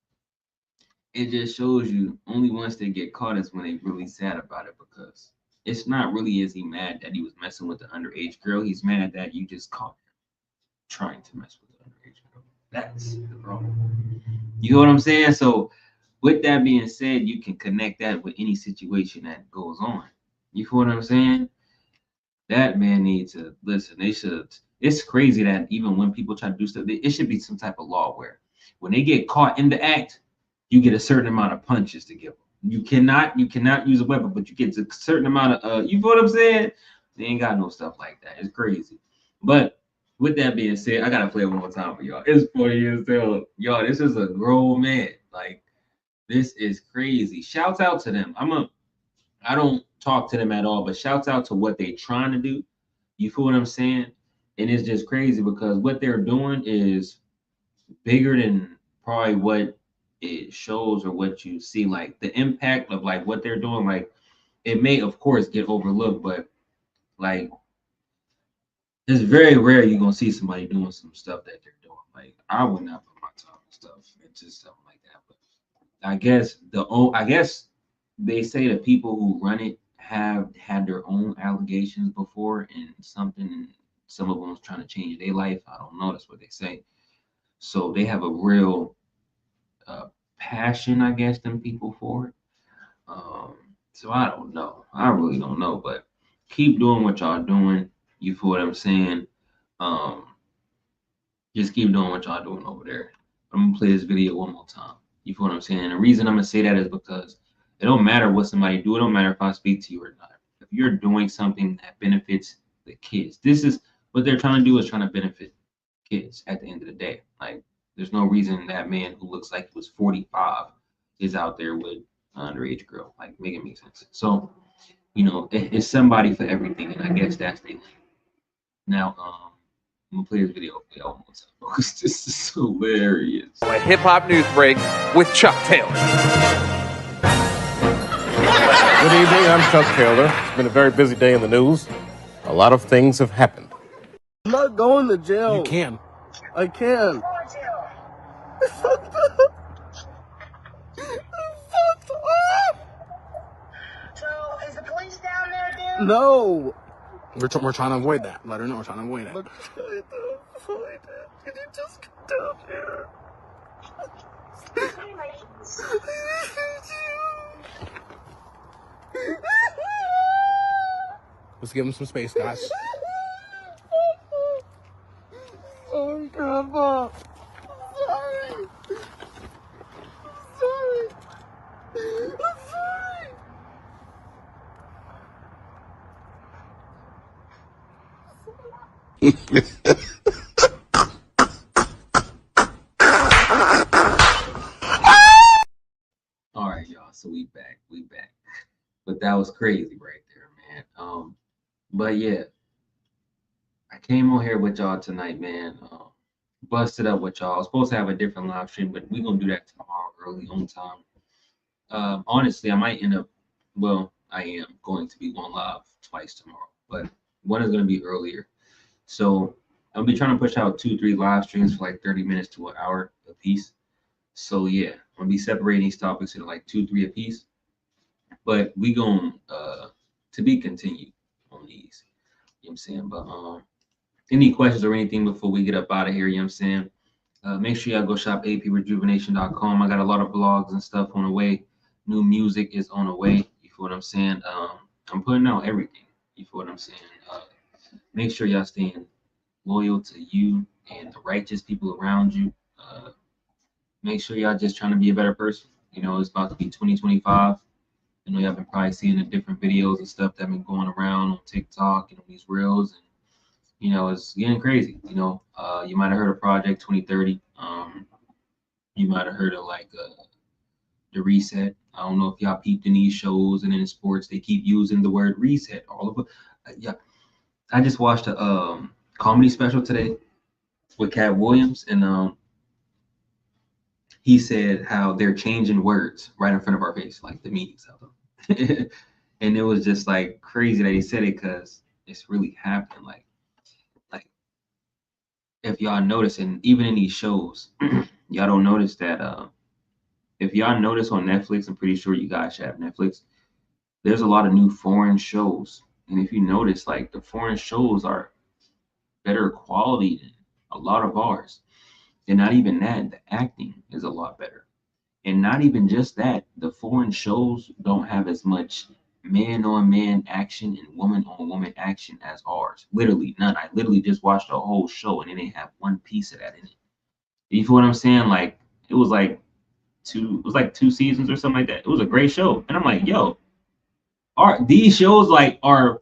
B: It just shows you only once they get caught is when they really sad about it, because it's not really, is he mad that he was messing with the underage girl? He's mad that you just caught him trying to mess with the underage girl. That's the problem. You know what I'm saying? So with that being said, you can connect that with any situation that goes on. You feel what I'm saying? That man needs to listen. They should. It's crazy that even when people try to do stuff, it should be some type of law where when they get caught in the act, you get a certain amount of punches to give them. You cannot use a weapon, but you get a certain amount of you feel what I'm saying? They ain't got no stuff like that. It's crazy. But with that being said, I gotta play it one more time for y'all. It's 40 years old. Y'all, this is a grown man. Like, this is crazy. Shouts out to them. I don't talk to them at all, but shouts out to what they trying to do. You feel what I'm saying? And it's just crazy because what they're doing is bigger than probably what it shows or what you see. Like, the impact of like what they're doing, like, it may of course get overlooked, but like, it's very rare you're gonna see somebody doing some stuff that they're doing. Like, I would not put my time and stuff into something like that. But I guess they say the people who run it have had their own allegations before and something, some of them was trying to change their life. I don't know. That's what they say. So they have a real passion, I guess, them people for it. So I don't know. I really don't know. But keep doing what y'all doing. You feel what I'm saying? Just keep doing what y'all doing over there. I'm gonna play this video one more time. You feel what I'm saying? And the reason I'm gonna say that is because it don't matter what somebody do. It don't matter if I speak to you or not. If you're doing something that benefits the kids, this is what they're trying to do, is trying to benefit kids at the end of the day. Like, there's no reason that man who looks like he was 45 is out there with an underage girl. Like, make it make sense. So, you know, it's somebody for everything, and I guess that's the thing. Now, I'm gonna play this video for y'all one more time because this is hilarious.
C: A hip hop news break with Chuck Taylor.
D: Good evening, I'm Chuck Taylor. It's been a very busy day in the news. A lot of things have happened.
E: I'm not going to jail.
C: You can.
E: I can. I fucked up. I fucked up.
F: So, is the police down there, dude?
E: No.
C: We're trying to avoid that. Let her know we're trying to avoid it.
E: I'm trying to avoid it. Can you just come down here?
C: Let's give him some space, guys.
B: All right, y'all. So we back. But that was crazy right there, man. But yeah, I came on here with y'all tonight, man. Busted up with y'all. I was supposed to have a different live stream, but we're gonna do that tomorrow early on time. Honestly, I might end up. Well, I am going to be going live twice tomorrow, but one is gonna be earlier. So I'll be trying to push out 2-3 live streams for like 30 minutes to an hour a piece. So yeah, I'm gonna be separating these topics into like 2-3 a piece. But we going to be continued on these. You know what I'm saying? But any questions or anything before we get up out of here, you know what I'm saying? Make sure y'all go shop aprejuvenation.com. I got a lot of blogs and stuff on the way. New music is on the way. You feel what I'm saying? I'm putting out everything. You feel what I'm saying? Make sure y'all staying loyal to you and the righteous people around you. Make sure y'all just trying to be a better person. You know, it's about to be 2025. I know y'all been probably seeing the different videos and stuff that have been going around on TikTok and on these reels, and you know, it's getting crazy. You know, you might have heard of Project 2030. You might have heard of like the reset. I don't know if y'all peeped in these shows and in sports, they keep using the word reset all over. Yeah, I just watched a comedy special today with Cat Williams, and he said how they're changing words right in front of our face, like the meanings of them. And it was just like crazy that he said it because it's really happening. Like if y'all notice, and even in these shows, y'all don't notice that if y'all notice on Netflix, I'm pretty sure you guys should have Netflix. There's a lot of new foreign shows, and if you notice, like the foreign shows are better quality than a lot of ours. And not even that, the acting is a lot better. And not even just that, the foreign shows don't have as much man on man action and woman on woman action as ours. Literally none. I literally just watched a whole show and it didn't have one piece of that in it. You feel what I'm saying? Like it was like two seasons or something like that. It was a great show. And I'm like, yo, these shows like are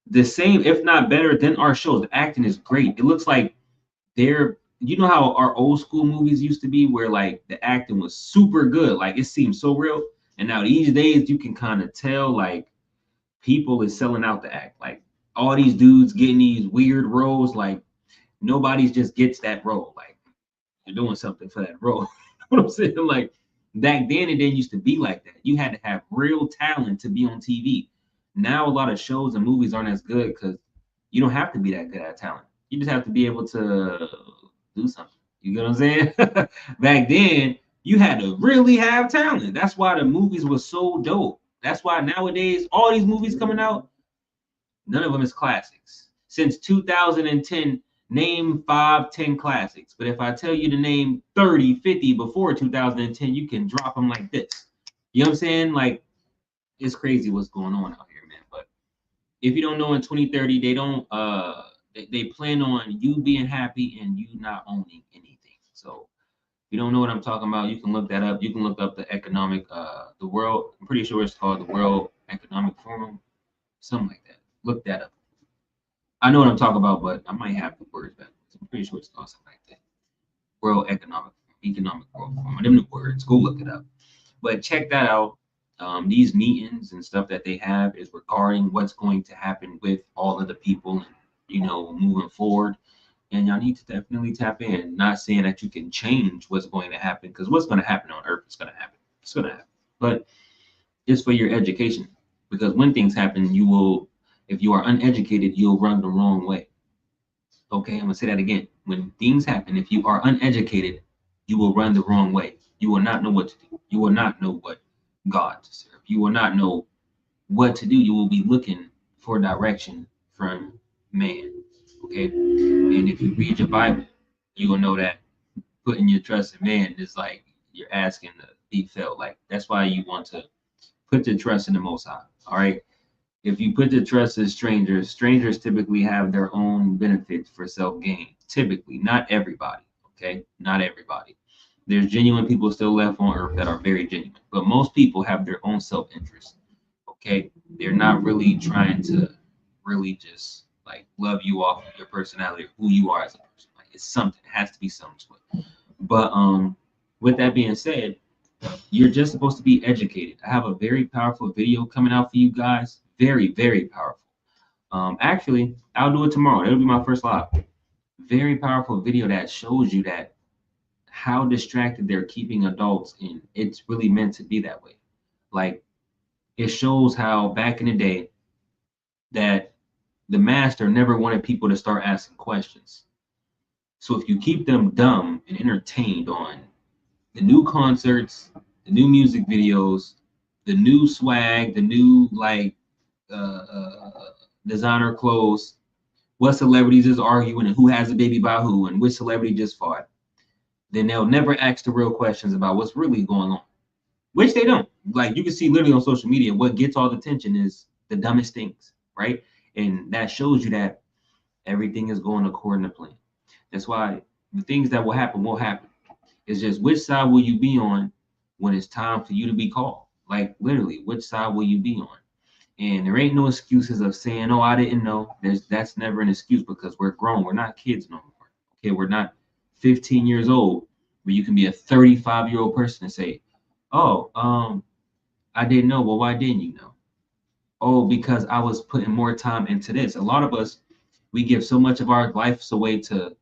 B: the same, if not better than our shows. The acting is great. It looks like they're, you know how our old school movies used to be where like the acting was super good, like it seemed so real. And now these days you can kind of tell like people is selling out the act. Like all these dudes getting these weird roles, like nobody's just gets that role. Like you're doing something for that role. You know what I'm saying? Like back then it didn't used to be like that. You had to have real talent to be on TV. Now a lot of shows and movies aren't as good because you don't have to be that good at talent. You just have to be able to do something. You know what I'm saying? Back then, you had to really have talent. That's why the movies were so dope. That's why nowadays, all these movies coming out, none of them is classics. Since 2010, name 5-10 classics. But if I tell you to name 30-50 before 2010, you can drop them like this. You know what I'm saying? Like, it's crazy what's going on out here, man. But if you don't know, in 2030, they don't they plan on you being happy and you not owning anything. So if you don't know what I'm talking about, you can look that up. You can look up the economic the world, I'm pretty sure it's called the World Economic Forum, something like that. Look that up. I know what I'm talking about, but I might have the words backwards. I'm pretty sure it's called something like that. World Economic World Forum. Them the words. Go look it up. But check that out. These meetings and stuff that they have is regarding what's going to happen with all of the people and, you know, moving forward. And y'all need to definitely tap in. Not saying that you can change what's going to happen, because what's going to happen on Earth is going to happen. It's going to happen. But it's for your education. Because when things happen, you will, if you are uneducated, you'll run the wrong way. Okay, I'm going to say that again. When things happen, if you are uneducated, you will run the wrong way. You will not know what to do. You will not know what God to serve. You will not know what to do. You will be looking for direction from man. Okay. And if you read your Bible, you will know that putting your trust in man is like you're asking to be felt. Like that's why you want to put your trust in the Most High. All right. If you put your trust in strangers, strangers typically have their own benefits for self-gain. Typically, not everybody. Okay. Not everybody. There's genuine people still left on earth that are very genuine, but most people have their own self-interest. Okay. They're not really trying to really just like love you off of your personality or who you are as a person. Like it's something, it has to be something. But with that being said, you're just supposed to be educated. I have a very powerful video coming out for you guys. Very, very powerful. Actually, I'll do it tomorrow. It'll be my first live. Very powerful video that shows you that how distracted they're keeping adults, and it's really meant to be that way. Like it shows how back in the day that the master never wanted people to start asking questions. So if you keep them dumb and entertained on the new concerts, the new music videos, the new swag, the new like designer clothes, what celebrities is arguing and who has a baby by who and which celebrity just fought, then they'll never ask the real questions about what's really going on, which they don't. Like you can see literally on social media, what gets all the attention is the dumbest things, right? And that shows you that everything is going according to plan. That's why the things that will happen will happen. It's just which side will you be on when it's time for you to be called? Like literally, which side will you be on? And there ain't no excuses of saying, oh, I didn't know. That's never an excuse because we're grown. We're not kids no more. Okay, we're not 15 years old where you can be a 35-year-old person and say, oh, I didn't know. Well, why didn't you know? Oh, because I was putting more time into this. A lot of us, we give so much of our lives away to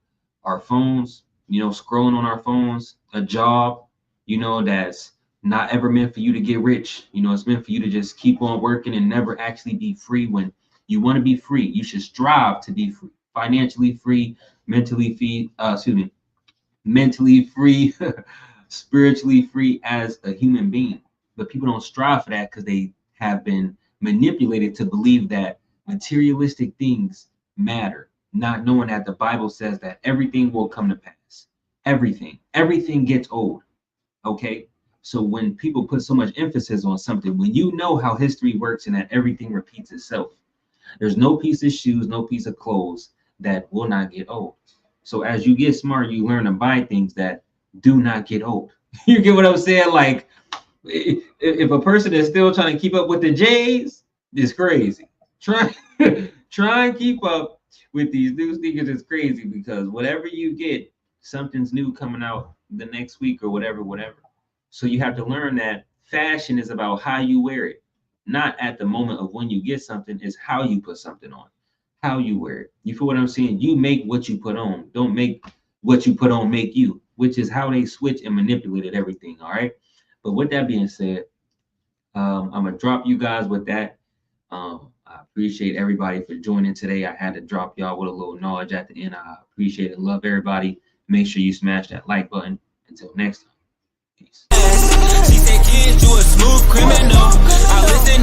B: our phones, you know, scrolling on our phones, a job, you know, that's not ever meant for you to get rich. You know, it's meant for you to just keep on working and never actually be free. When you want to be free, you should strive to be free, financially free, mentally free, mentally free, spiritually free as a human being. But people don't strive for that because they have been manipulated to believe that materialistic things matter, not knowing that the Bible says that everything will come to pass. Everything gets old. Okay. So when people put so much emphasis on something, when you know how history works and that everything repeats itself, there's no piece of shoes, no piece of clothes that will not get old. So as you get smart, you learn to buy things that do not get old. You get what I'm saying? Like if a person is still trying to keep up with the J's, it's crazy. Try and keep up with these new sneakers is crazy because whatever you get, something's new coming out the next week or whatever. So you have to learn that fashion is about how you wear it, not at the moment of when you get something. Is how you put something on, how you wear it. You feel what I'm saying? You make what you put on. Don't make what you put on make you, which is how they switch and manipulated everything. All right. But with that being said, I'm gonna drop you guys with that. I appreciate everybody for joining today. I had to drop y'all with a little knowledge at the end. I appreciate it. Love everybody. Make sure you smash that like button. Until next time. Peace.
A: She said, kid, you a smooth criminal.